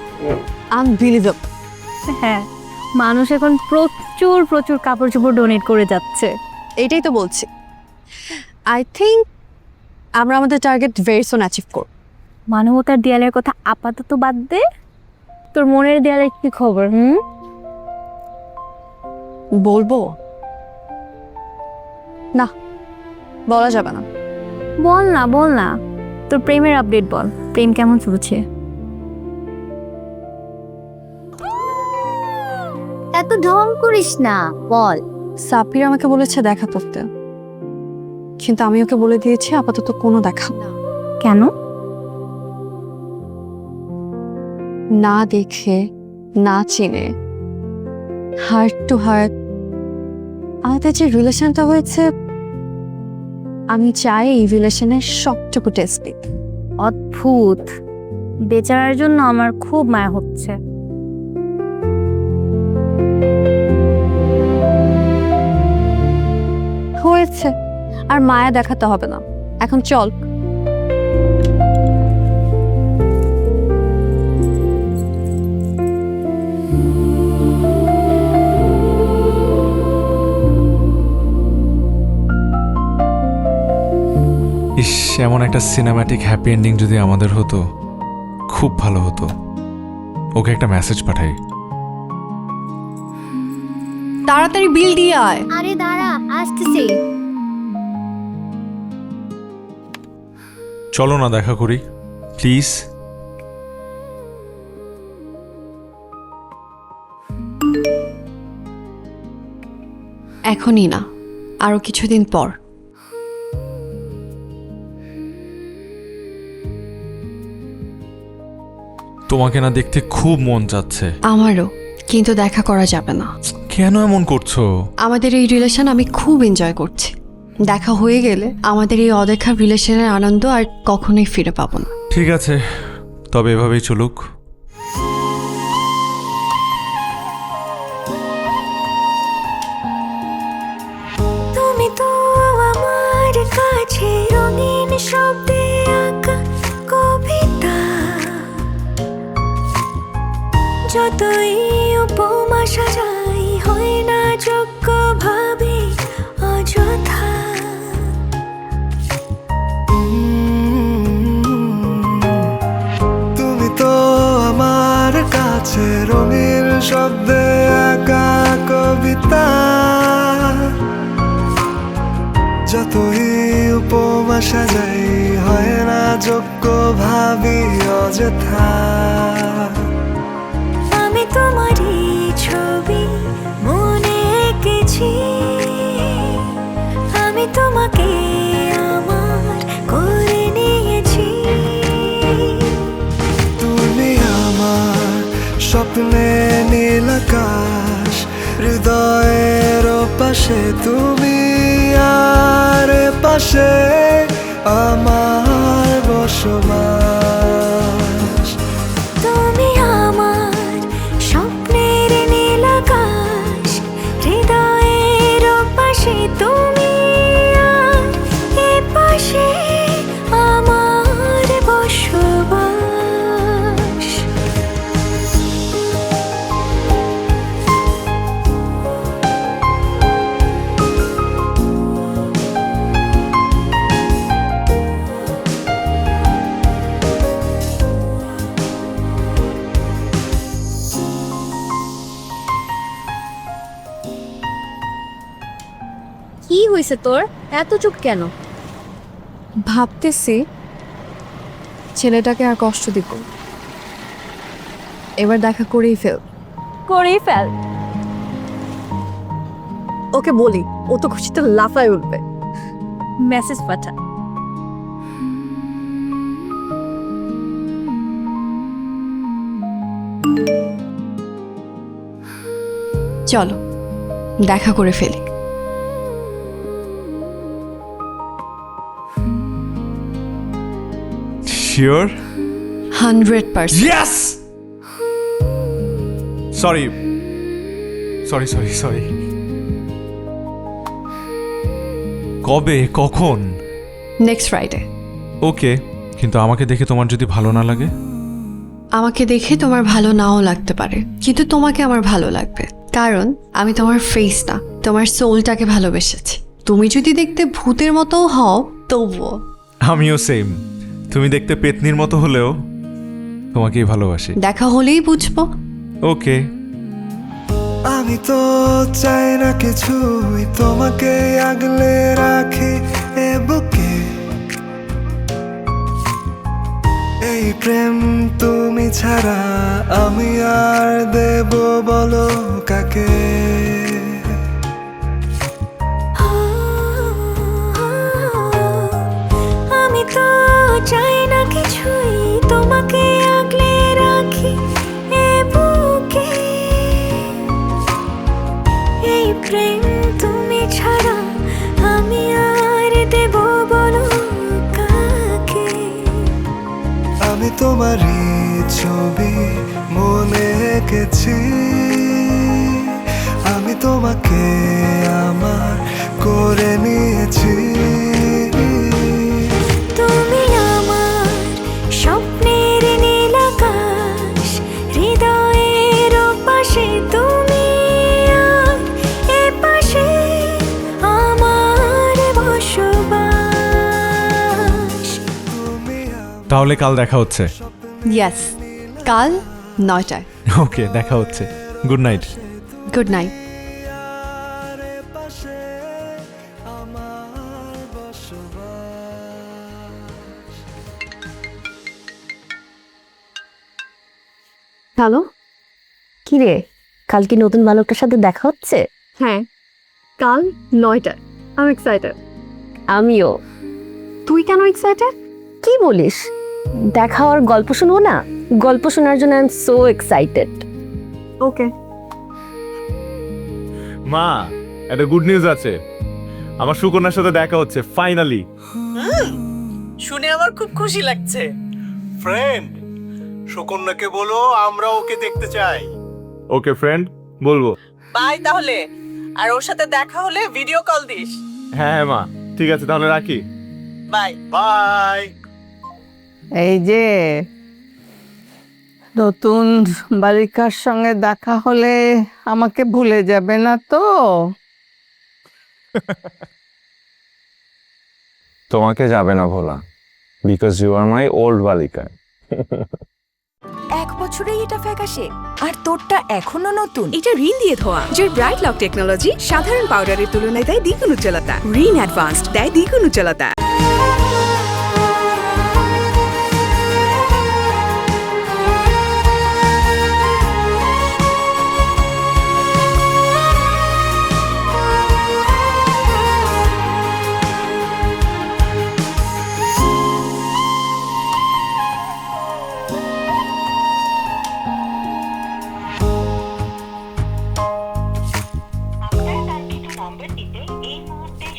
S5: আনবিলিভেবল।
S14: হ্যাঁ, মানুষ এখন প্রচুর প্রচুর কাপড় চোপড় ডোনেট করে যাচ্ছে।
S5: এইটাই তো বলছি। আই থিঙ্ক আমরা আমাদের টার্গেট ভেরি সুন অ্যাচিভ করব।
S14: মানবতার দেয়ালের কথা আপাতত বাদ দে, তোর মনের দেয়ালের কি খবর?
S5: বলবো না, বলা যাবে না।
S14: বল না, তোর প্রেমের আপডেট বল, প্রেম কেমন চলছে?
S10: এত ঢং করিস না, বল।
S5: সাপির আমাকে বলেছে দেখা করতে, কিন্তু আমি ওকে বলে দিয়েছি আপাতত কোনো দেখা না।
S14: কেন?
S5: না দেখে, না চিনে, হার্ট টু হার্ট আমাদের যে রিলেশনটা হয়েছে, আমি চাই এই রিলেশনের সবটুকু টেস্ট দিতে।
S14: অদ্ভুত, বেচারার জন্য আমার খুব মায়া হচ্ছে।
S5: হয়েছে, আর মায়া দেখাতে হবে না। এখন চল।
S11: ইস, এমন একটা সিনেম্যাটিক হ্যাপি এন্ডিং যদি আমাদের হতো, খুব ভালো হতো। ওকে একটা মেসেজ পাঠাই।
S5: তাড়াতাড়ি বিল দিয়ে আয়।
S10: আরে দাঁড়া, আসতেছি।
S11: চলো না দেখা করি প্লিজ।
S5: এখনই না, আরো কিছুদিন পর।
S11: তোমাকে না দেখতে খুব মন চাচ্ছে।
S5: আমারও, কিন্তু দেখা করা যাবে না।
S11: কেন এমন করছো?
S5: আমাদের এই রিলেশন আমি খুব এনজয় করছি। দেখা হয়ে গেলে আমাদের এই অদেখা রিলেশনের আনন্দ আর কখনোই ফিরে পাবো না।
S11: ঠিক আছে, তবে এভাবেই চলুক।
S13: তুমি তো আমার কাছে রঙিন শব্দে আঁকা কবিতা, যতই উপমা সাজাই হয় না যোগ্য ভাবে অযথা। তুমি তো আমার কাছে রঙিন শব্দে আঁকা কবিতা, যতই উপমা সাজাই হয় না যোগ্য ভাবি অযথা। আমি তোমারই ছবি মনে এঁকেছি, আমি তোমাকে আমার করে নিয়েছি। তুমি আমার স্বপ্নে নীল আকাশ, হৃদয়ের পাশে তুমি, আর পাশে আমার বসবাস। তুমি আমার স্বপ্নের নীল আকাশ, হৃদয়ের পাশে তুমি, আর এ পাশে আমার বসবাস।
S14: কি হয়েছে তোর, এত চুপ কেন?
S5: ভাবতেছি ছেলেটাকে আর কষ্ট দিব, এবার দেখা করেই ফেল।
S14: করেই ফেল।
S5: ওকে বলি, ও তো খুশিতে লাফায় উঠবে।
S14: মেসেজ পাঠা।
S5: চলো দেখা করে ফেলি।
S11: Sure?
S5: 100%।
S11: Yes! Sorry sorry sorry sorry. কবে, কখন?
S5: Next Friday.
S11: ওকে, কিন্তু আমাকে দেখে তোমার যদি ভালো না লাগে?
S5: আমাকে দেখে তোমার ভালো নাও লাগতে পারে, কিন্তু তোমাকে আমার ভালো লাগবে, কারণ আমি তোমার ফেস না, তোমার সোলটাকে ভালোবেসেছি। তুমি যদি দেখতে ভূতের মতো হও তবুও।
S11: আমিও সেম, তুমি দেখতে পেতনির মতো হলেও তোমাকেই ভালোবাসি।
S5: দেখা হলেই বুঝবো।
S11: ওকে।
S15: আমি তো চাই না কিছুই, তোমাকে আগলে রাখি এ বুকে। এই প্রেম তুমি ছাড়া আমি আর দেব বলো কাকে?
S13: আমি তো চাই না কিছুই, তোমাকে আগলে রাখি এ বুকে। এই প্রেম তুমি ছাড়া আমি আর দেব বলো কাকে?
S15: আমি তোমারই ছবি মনে এঁকেছি, আমি তোমাকে আমার করে নিয়েছি।
S13: তুমি আমার স্বপ্নের নীল আকাশ, হৃদয়ের পাশে তুমি আর এ পাশে আমার বসবাস।
S11: তাহলে কাল দেখা হচ্ছে।
S5: ইয়েস, কাল 9টায়।
S11: ওকে, দেখা হচ্ছে। Good night.
S5: Good night. Hello,
S14: কি রে, কাল কি নতুন বালকটার সাথে দেখা হচ্ছে?
S5: হ্যাঁ, কাল 9টায়। আমি এক্সাইটেড।
S14: আমিও।
S5: তুই কেন এক্সাইটেড?
S14: কি বলিস? দেখা হওয়ার গল্প শুনবো না? গল্প শোনার জন্য আই এম সো এক্সাইটেড।
S5: ওকে।
S4: মা, একটা গুড নিউজ আছে। আমার সুকন্যার সাথে দেখা হচ্ছে ফাইনালি।
S8: শুনে আমার খুব খুশি লাগছে।
S12: ফ্রেন্ড, সুকন্যাকে বলো আমরা ওকে দেখতে চাই।
S4: ওকে ফ্রেন্ড, বলবো।
S8: বাই তাহলে, আর ওর সাথে দেখা হলে ভিডিও কল দিস।
S4: হ্যাঁ হ্যাঁ মা, ঠিক আছে তাহলে রাখি।
S8: Bye
S12: bye.
S8: এই যে নতুন বালিকার সঙ্গে দেখা হলে আমাকে ভুলে যাবে না তো?
S16: তোমাকে যাবে না Bhola, because you are my old বালিকা।
S1: 1 বছরেই এটা ফ্যাকাশে, আর তোরটা এখনো নতুন।
S2: এটা রিন দিয়ে ধোয়া। জোর ব্রাইট লক টেকনোলজি সাধারণ পাউডারের তুলনায় দেয় দ্বিগুণ উজ্জ্বলতা। রিন অ্যাডভান্সড দেয় দ্বিগুণ উজ্জ্বলতা।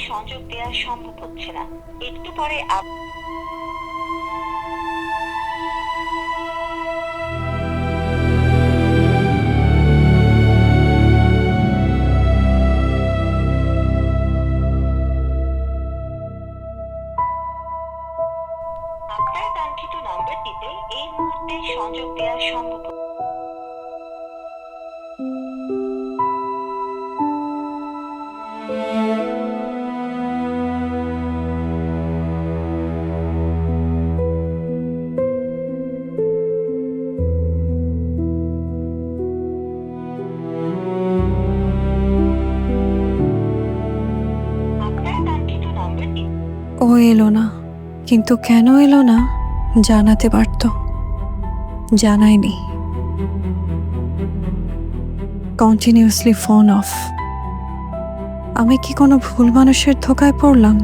S17: সংযোগ দেওয়া সম্ভব হচ্ছে না, একটু পরে আপনার কাঙ্ক্ষিত নম্বরটিতে এই মুহূর্তে সংযোগ দেওয়া সম্ভব।
S18: ও এলো না, কিন্তু কেন এলো না জানাতে পারত, জানায়নি। Continuously phone off. আমি কি কোনো ভুল মানুষের ধোকায় পড়লাম?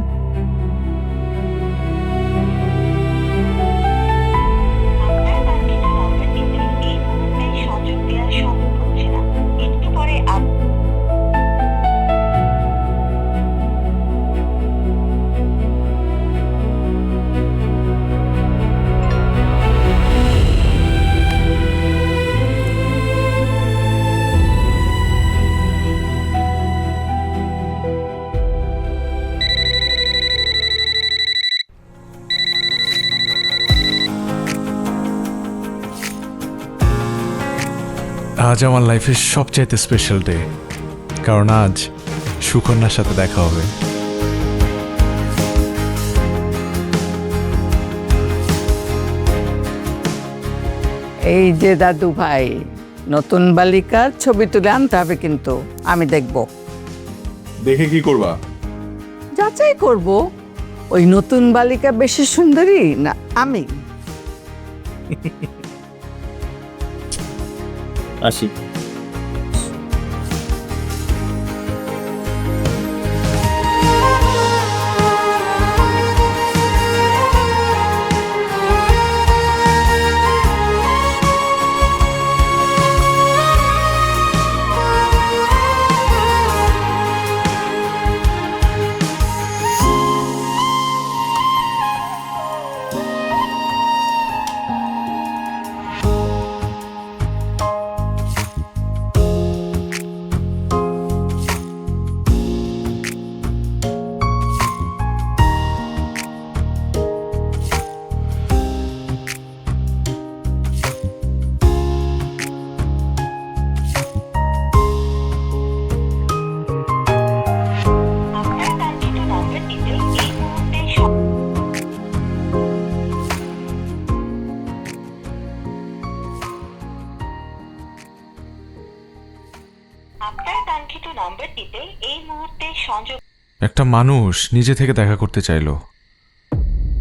S11: আজ আমার লাইফের সবচাইতে স্পেশাল ডে, কারণ আজ সুকন্যার সাথে দেখা হবে।
S8: এই যে দাদু ভাই, নতুন বালিকার ছবি তুলে আনতে হবে কিন্তু, আমি দেখব।
S4: দেখে কি করবা?
S8: যাচাই করব ওই নতুন বালিকা বেশি সুন্দরী না আমি।
S12: আসি।
S17: আপনার কাঙ্ক্ষিত নম্বরটিতে এই মুহূর্তে সংযোগ।
S11: একটা মানুষ নিজে থেকে দেখা করতে চাইলো,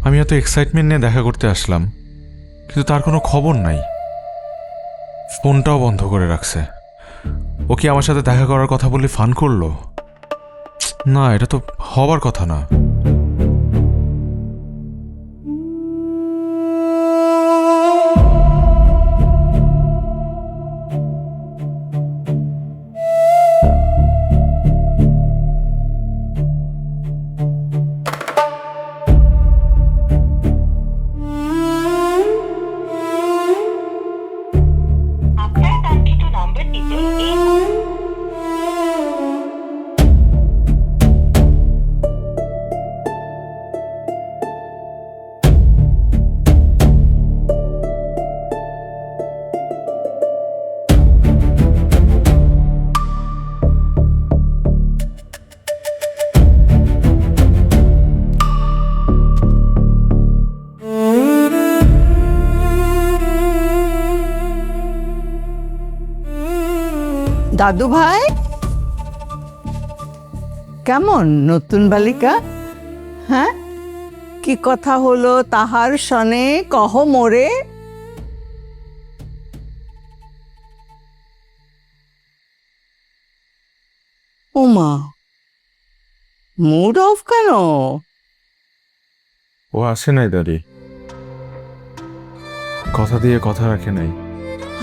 S11: আমি এত এক্সাইটমেন্ট নিয়ে দেখা করতে আসলাম, কিন্তু তার কোনো খবর নাই, ফোনটাও বন্ধ করে রাখছে। ও কি আমার সাথে দেখা করার কথা বলে ফান করলো? না, এটা তো হবার কথা না।
S17: আপনার কাঙ্ক্ষিত নম্বরটিতে এই
S8: দাদু ভাই, কেমন নতুন বালিকা? হ্যাঁ, কি কথা হলো তাহার সনে কহ মোরে। ওমা, মুড অফ কেন?
S4: ও আসে নাই দাদি, কথা দিয়ে কথা রাখে নাই।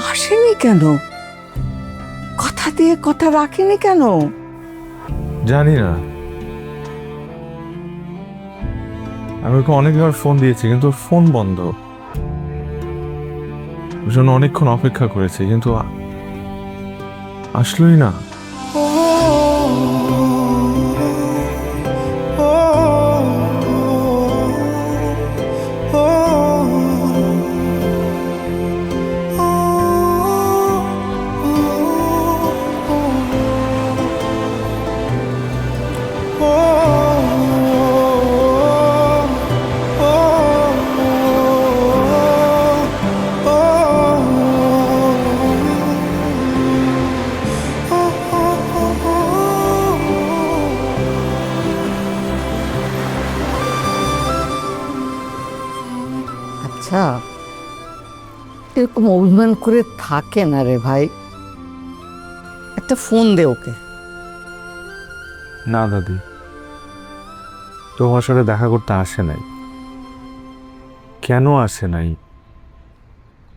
S8: আসেনি কেন? কথা দিয়ে কথা রাখেনি কেন?
S4: জানি না, আমি ওকে অনেকবার ফোন দিয়েছি কিন্তু ওর ফোন বন্ধ। ওর জন্য অনেকক্ষণ অপেক্ষা করেছি কিন্তু আসলোই না।
S8: আচ্ছা, এরকম অভিমান করে থাকে না রে ভাই, একটা ফোন দে ওকে।
S4: না দাদি, তোমার সাথে দেখা করতে আসে নাই। কেন আসে নাই?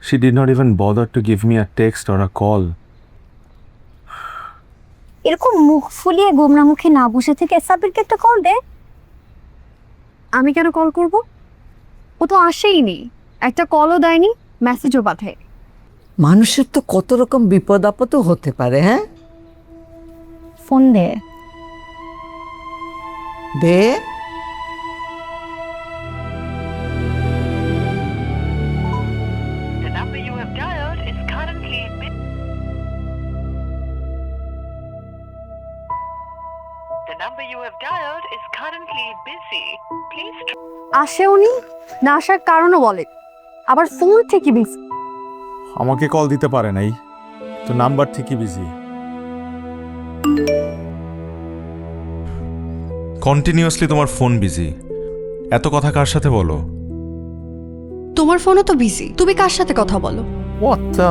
S4: She did not even bother to give me a text or a call.
S14: এরকম মুখ ফুলিয়ে গোমরা মুখে না বসে থেকে সাবিরকে একটা কল দে।
S5: আমি কেন কল করব? ও তো আসেইনি, একটা কলও দেয়নি, মেসেজও পাঠায়।
S8: মানুষের তো কত রকম বিপদ আপদও হতে পারে। হ্যাঁ,
S14: ফোন দে।
S8: দে।
S5: আসে উনি, না আসার কারণও বলে, আবার ফোন থেকে বিজি।
S4: আমাকে কল দিতে পারে নাই, তো নাম্বার ঠিকই বিজি।
S11: কন্টিনিউয়াসলি তোমার ফোন বিজি, এত কথা কার সাথে বলো?
S18: তোমার ফোনও তো বিজি, তুমি কার সাথে কথা বলো?
S4: What the?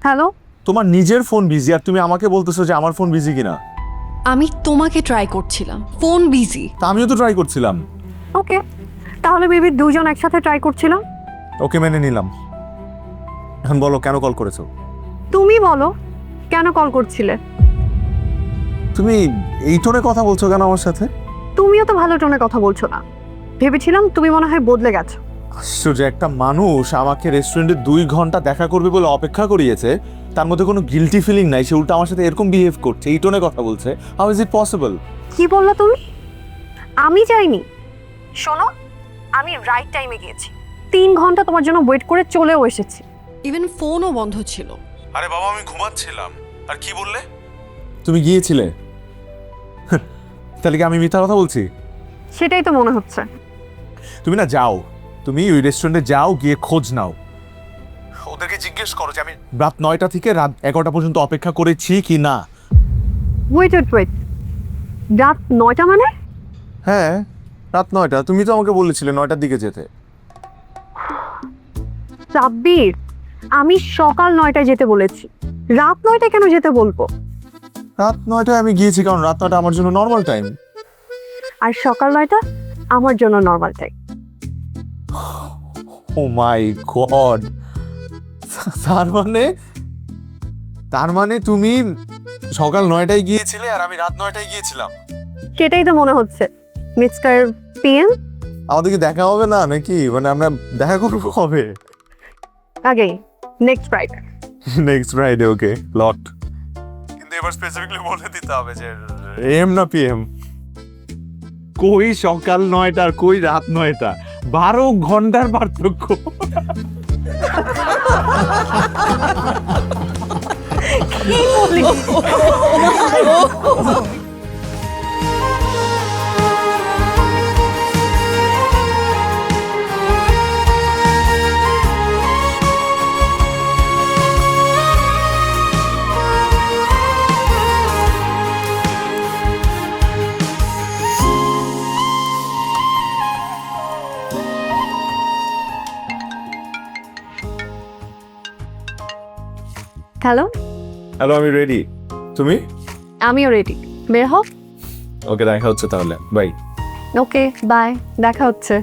S5: হ্যালো,
S4: তোমার নিজের ফোন বিজি আর তুমি আমাকে বলতেছো যে আমার ফোন বিজি কিনা?
S18: আমি তোমাকে ট্রাই করছিলাম, ফোন বিজি।
S4: তা আমিও তো ট্রাই করছিলাম।
S5: ওকে, তাহলে মেবি দুজন একসাথে ট্রাই করছিলাম।
S4: ওকে, মেনে নিলাম। এখন বলো কেন কল করেছো?
S5: তুমি বলো কেন কল করছিলে?
S4: তুমি এই টোনে কথা বলছো কেন আমার সাথে?
S5: তুমিও তো ভালো টোনে কথা বলছো না, ভেবেছিলাম তুমি মনে হয় বদলে গেছো।
S4: আশ্চর্য, একটা মানুষ আমাকে রেস্টুরেন্টে 2 ঘন্টা দেখা করবে বলে অপেক্ষা করিয়েছে, তার মধ্যে কোনো গিলটি ফিলিং নাই, সে উল্টা আমার সাথে এরকম বিহেভ করছে, এই টোনে কথা বলছে। How is it possible?
S5: কি বললা তুমি? আমি যাইনি। শোনো, আমি রাইট টাইমে গিয়েছি, 3 ঘন্টা তোমার জন্য ওয়েট করে চলেও এসেছি।
S18: ইভেন ফোনও বন্ধ ছিল।
S11: আরে বাবা, আমি ঘুমাচ্ছিলাম। আর কি বললে?
S4: তুমি গিয়েছিলে? তাহলে কি আমি মিথ্যা কথা বলছি?
S5: সেটাই তো মনে হচ্ছে।
S4: তুমি না যাও, তুমি ওই রেস্টুরেন্টে যাও, গিয়ে খোঁজ নাও, ওদেরকে জিজ্ঞেস করো যে আমি রাত 9টা থেকে রাত 11টা পর্যন্ত অপেক্ষা করেছি কি না।
S5: ওয়েট, রাত 9টা মানে?
S4: হ্যাঁ, রাত 9টা। তুমি তো আমাকে বলেছিলে 9টার দিকে যেতে।
S5: সাব্বির, আমি সকাল 9টায় যেতে বলেছি, রাত 9টায় কেন যেতে বলবো?
S4: রাত 9টায় আমি গিয়েছি কারণ রাত 9টা আমার জন্য নর্মাল টাইম,
S5: আর সকাল 9টা আমার জন্য নর্মাল টাইম।
S4: ও মাই গড, তার মানে তুমি সকাল 9টায় গিয়েছিলে আর আমি রাত 9টায় গিয়েছিলাম?
S5: সেটাই তো মনে হচ্ছে। মিস্টার পিএম,
S4: আমাদের কি দেখা হবে না নাকি? মানে আমরা দেখা করবো কবে?
S5: আগে নেক্সট ফ্রাইডে।
S4: নেক্সট ফ্রাইডে, ওকে, লট। কিন্তু এবার স্পেসিফিকলি বলে দিতে হবে যে এম না পিএম। কই সকাল 9টা আর কই রাত 9টা, 12 ঘন্টার পার্থক্য।
S5: কি বলি? হ্যালো,
S4: হ্যালো, আমি রেডি। তুমি?
S5: আমিও রেডি, বের হও।
S4: ওকে, দেখা হচ্ছে তাহলে, বাই।
S5: ওকে, বাই, দেখা হচ্ছে।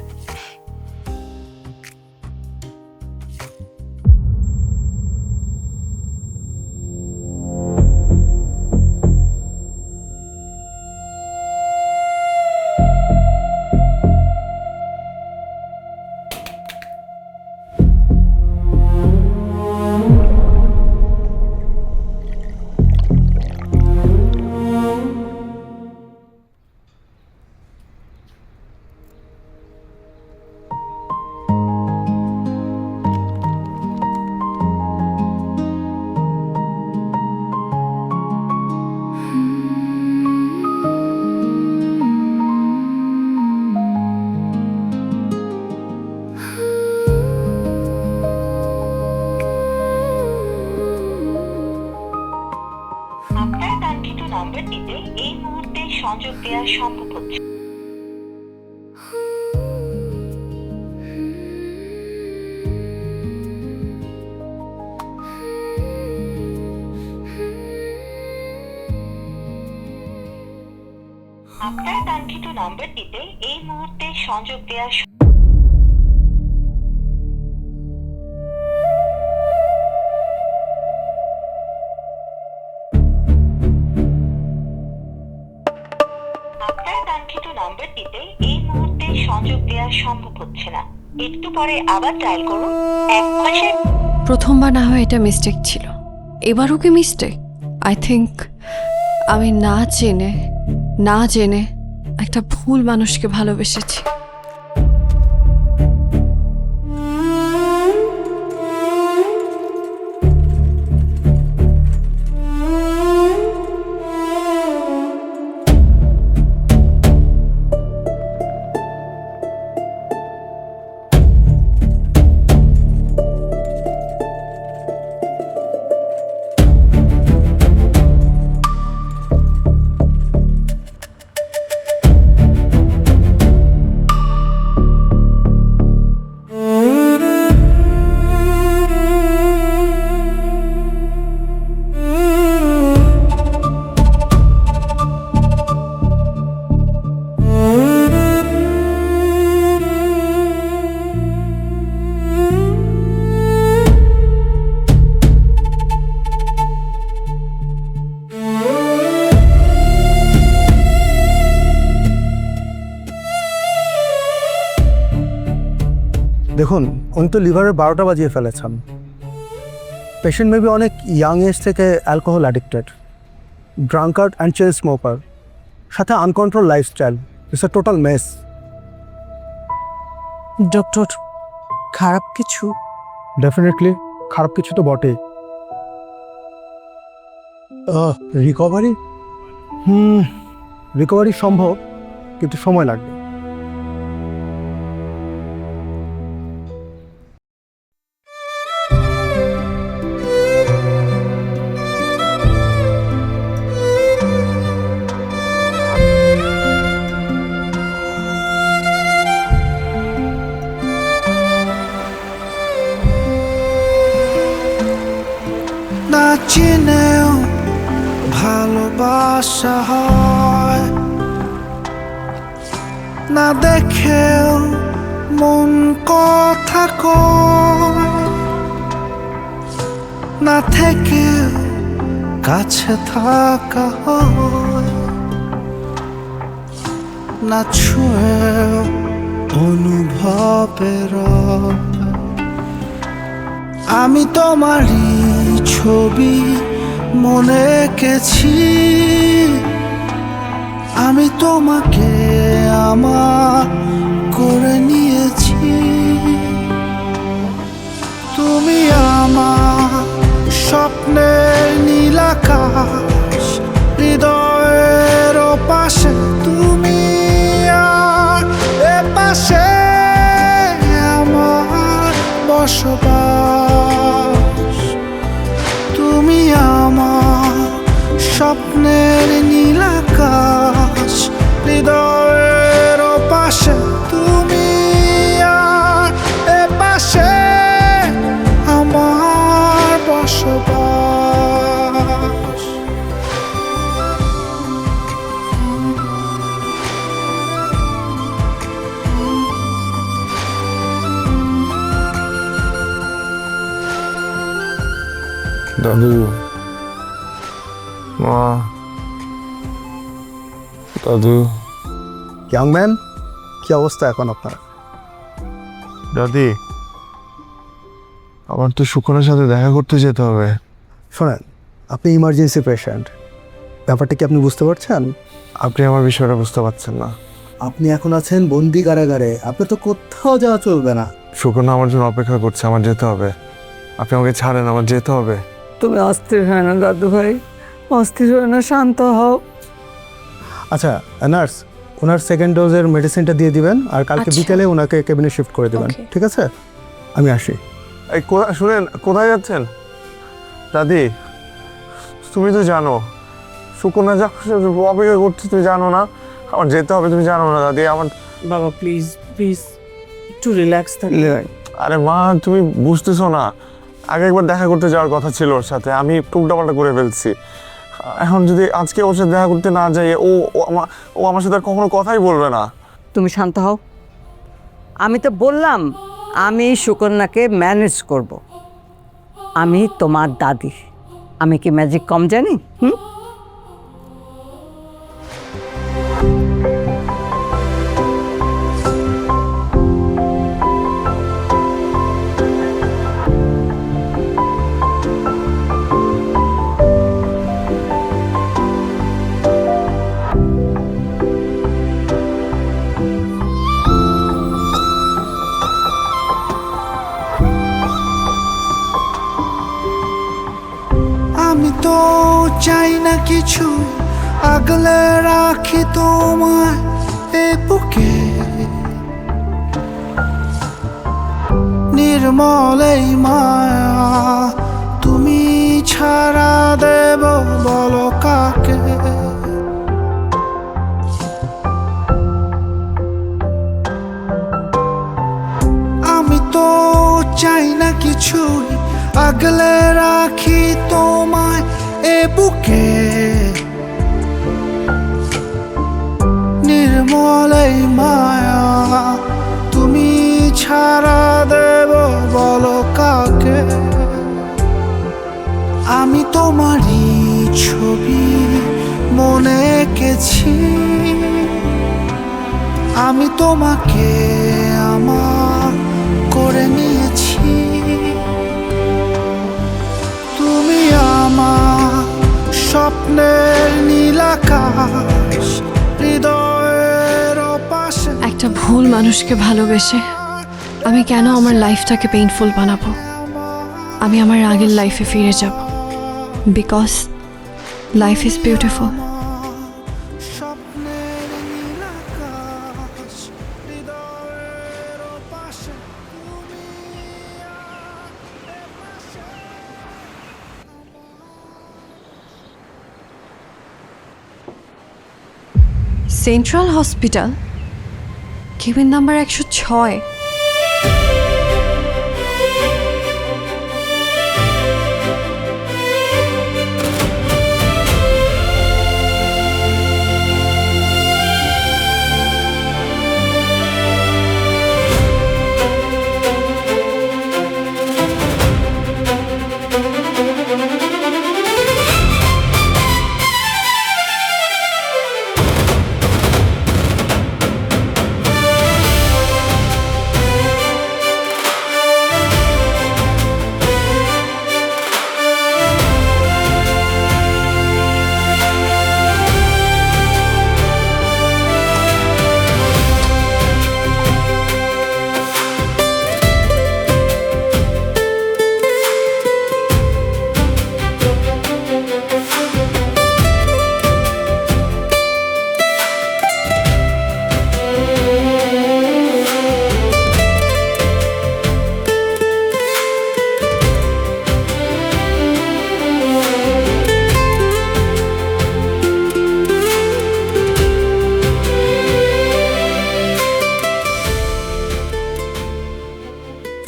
S17: আপনার কাঙ্ক্ষিত নম্বরটিতে এই মুহূর্তে সংযোগ দেওয়া সম্ভব হচ্ছে। আপনার কাঙ্ক্ষিত নম্বরটিতে এই মুহূর্তে সংযোগ দেওয়া নম্বরটিতে এই মুহূর্তে সংযোগ দেওয়া সম্ভব হচ্ছে না, একটু পরে আবার ডায়াল করুন। 1 মাসের
S18: প্রথমবার না হয় এটা মিস্টেক ছিল, এবারও কি মিস্টেক? আই থিঙ্ক আমি না জেনে না জেনে একটা ভুল মানুষকে ভালোবেসেছি।
S12: দেখুন, উনি তো লিভারের 12টা বাজিয়ে ফেলেছেন। পেশেন্ট মেবি অনেক ইয়াং এজ থেকে alcohol addicted, drunkard and chain smoker, সাথে uncontrolled lifestyle. It's a total mess.
S6: Doctor, খারাপ কিছু?
S12: ডেফিনেটলি খারাপ কিছু তো বটেই। রিকভারি রিকভারি সম্ভব, কিন্তু সময় লাগবে।
S15: না চিনেও ভালোবাসা হয়, না দেখেও মন কথা কয়, না থেকে কাছে থাকা হয়, না ছুঁয়েও অনুভবের। আমি তোমারই ছবি মনে এঁকেছি, আমি তোমাকে আমার করে নিয়েছি। তুমি আমার স্বপ্নের নীল আকাশ, হৃদয়ের পাশে তুমি আর এ পাশে আমার বসবাস। তুমি আমার স্বপ্নের নীল আকাশ, হৃদয়ের পাশে তুমি আর এ পাশে আমার বসবাস।
S16: দাদু, মা, দাদু।
S12: ইয়াং ম্যান, কি অবস্থা এখন আপনার?
S16: দাদি, আমার তো সুকনের সাথে দেখা করতে যেতে হবে।
S12: শোনেন, আপনি ইমার্জেন্সি পেশেন্ট, ব্যাপারটা কি আপনি বুঝতে পারছেন?
S16: আপনি আমার বিষয়টা বুঝতে পারছেন না।
S12: আপনি এখন আছেন বন্দি কারাগারে, আপনি তো কোথাও যাওয়া চলবে না।
S16: সুকন্যা আমার জন্য অপেক্ষা করছে, আমার যেতে হবে। আপনি আমাকে ছাড়েন, আমার যেতে হবে।
S8: তুমি অস্থির হয় না দাদু ভাই, অস্থির হয় না, শান্ত হও।
S12: আচ্ছা নার্স, ওনার সেকেন্ড ডোজের মেডিসিনটা দিয়ে দিবেন, আর কালকে বিকেলে ওনাকে কেবিনে শিফট করে দেবেন, ঠিক আছে? আমি আসি।
S16: এই শুনেন, কোথায় যাচ্ছেন? দাদি, তুমি তো জানো সুকন্যা যা অপেক্ষা করছে, তুমি জানো না? আমার যেতে হবে, তুমি জানো না দাদি? আমার
S6: বাবা প্লিজ প্লিজ একটু রিল্যাক্স থাকলে।
S16: আরে মা, তুমি বুঝতেছো না, আগে একবার দেখা করতে যাওয়ার কথা ছিল ওর সাথে, আমি উল্টাপাল্টা করে ফেলছি। এখন যদি আজকে ওর সাথে দেখা করতে না যাই, ও আমার সাথে আর কখনো কথাই বলবে না।
S8: তুমি শান্ত হও। আমি তো বললাম আমি সুকন্যাকে ম্যানেজ করব। আমি তোমার দাদি, আমি কি ম্যাজিক কম জানি?
S15: চাই না কিছু, আগলে রাখি তোমায় এ বুকে। নির্মল এই মায়া তুমি ছাড়া দেব বলো কাকে। আমি তো চাই না কিছুই, আগলে রাখি তোমায় এ বুকে। নির্মল এই মায়া তুমি ছাড়া দেব বলো কাকে। আমি তোমারই ছবি মনে এঁকেছি, আমি তোমাকে আমার করে নিয়েছি। তুমি আমার স্বপ্নের নীল আকাশ, হৃদয়ের পাশে।
S18: একটা ভুল মানুষকে ভালোবেসে আমি কেন আমার লাইফটাকে পেইনফুল বানাবো? আমি আমার আগের লাইফে ফিরে যাব, because life is beautiful. Central hospital, cabin number 106।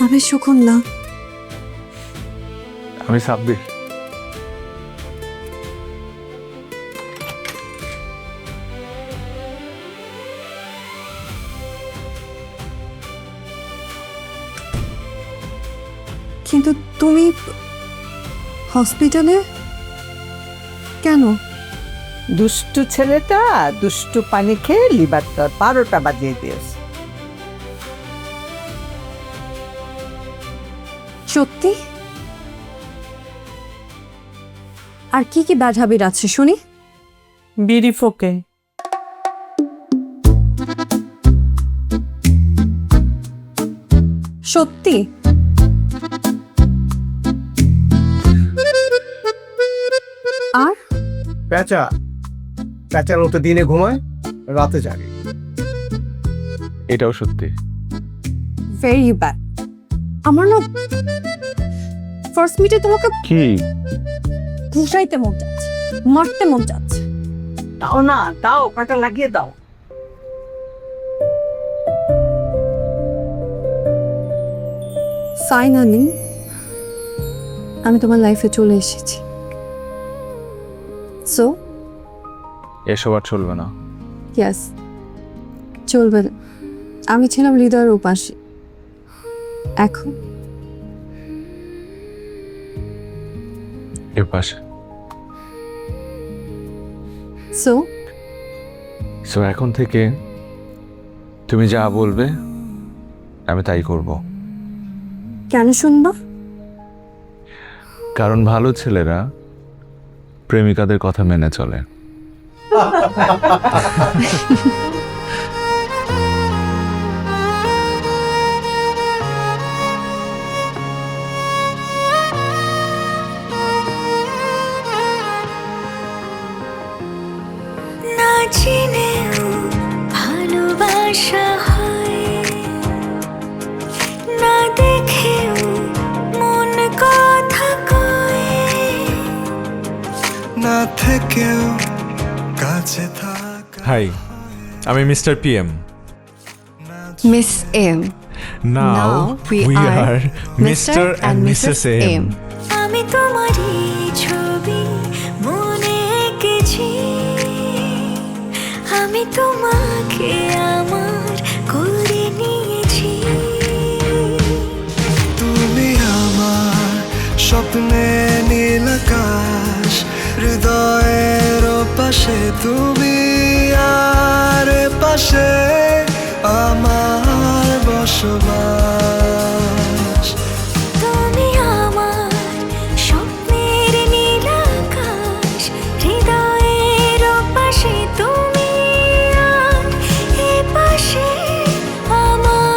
S18: আমি সুকন্যা।
S4: আমি সাব্বির।
S18: কিন্তু তুমি হসপিটালে কেন?
S8: দুষ্টু ছেলেটা দুষ্টু পানি খেয়ে লিভারটার 12টা বাজিয়ে দিয়েছে।
S18: সত্যি? আর কি কি বাজাবির আছে শুনি?
S6: বিড়ি ফোকে।
S18: সত্যি? আর
S12: প্যাঁচা, প্যাঁচার মতো দিনে ঘুমায়, রাতে জাগে।
S4: এটাও সত্যি।
S18: Very bad. আমার না ফার্স্ট মিটে তোমাকে
S4: কি
S18: ঘুষাইতে মন চাচ্ছে, মারতে মন চাচ্ছে।
S8: দাও না, দাও, কাটা লাগিয়ে দাও।
S18: ফাইনালি আমি তোমার লাইফে চলে এসেছি। সো
S4: এসব আর চলবে না।
S18: ইয়েস, চলবে না। আমি ছিলাম হৃদয়ের উপাসী, এখন
S4: এর পাশে।
S18: সো
S4: সো এখন থেকে তুমি যা বলবে আমি তাই করব।
S18: কেন শুনবা?
S4: কারণ ভালো ছেলেরা প্রেমিকাদের কথা মেনে চলে।
S15: কেউ কাছে থাকা
S11: হাই, আমি mister PM.
S18: Miss M
S11: Now we are Mr. and Mrs. M.
S13: আমি তোমারই ছবি মনে এঁকেছি, আমি তোমাকে আমার করে নিয়েছি।
S15: তুমি আমার স্বপ্নে নীল আকাশ, হৃদয়ের পাশে তুমি আর পাশে আমার বসবাস।
S13: তুমি আমার স্বপ্নের নীল আকাশ, হৃদয়ের পাশে তুমি আর এ পাশে আমার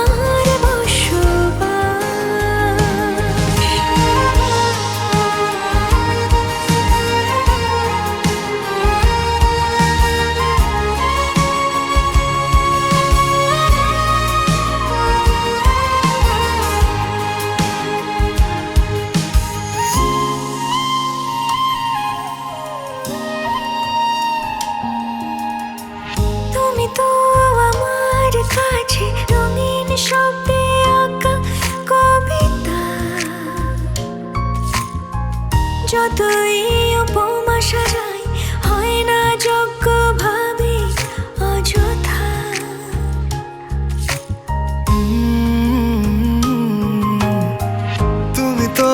S13: তুমি তো আমার কাছে রঙিন শব্দে আঁকা কবিতা, যতই উপমা সাজাই হয় না যোগ্য ভাবে অযথা।
S15: তুমি তো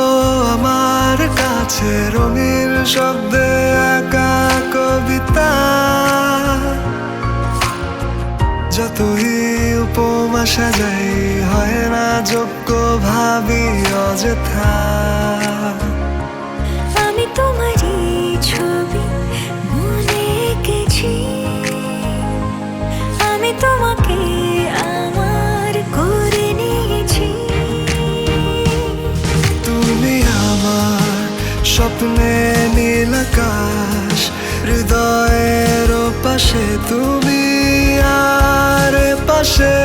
S15: আমার কাছে রঙিন শব্দে আঁকা কবিতা, যতই উপমা সাজাই হয় না যোগ্য ভাবি অযথা।
S13: আমি তোমারই ছবি মনে এঁকেছি, আমি তোমাকে আমার করে নিয়েছি।
S15: তুমি আমার স্বপ্নে নীল আকাশ, হৃদয়ের পাশে তুমি আর পাশে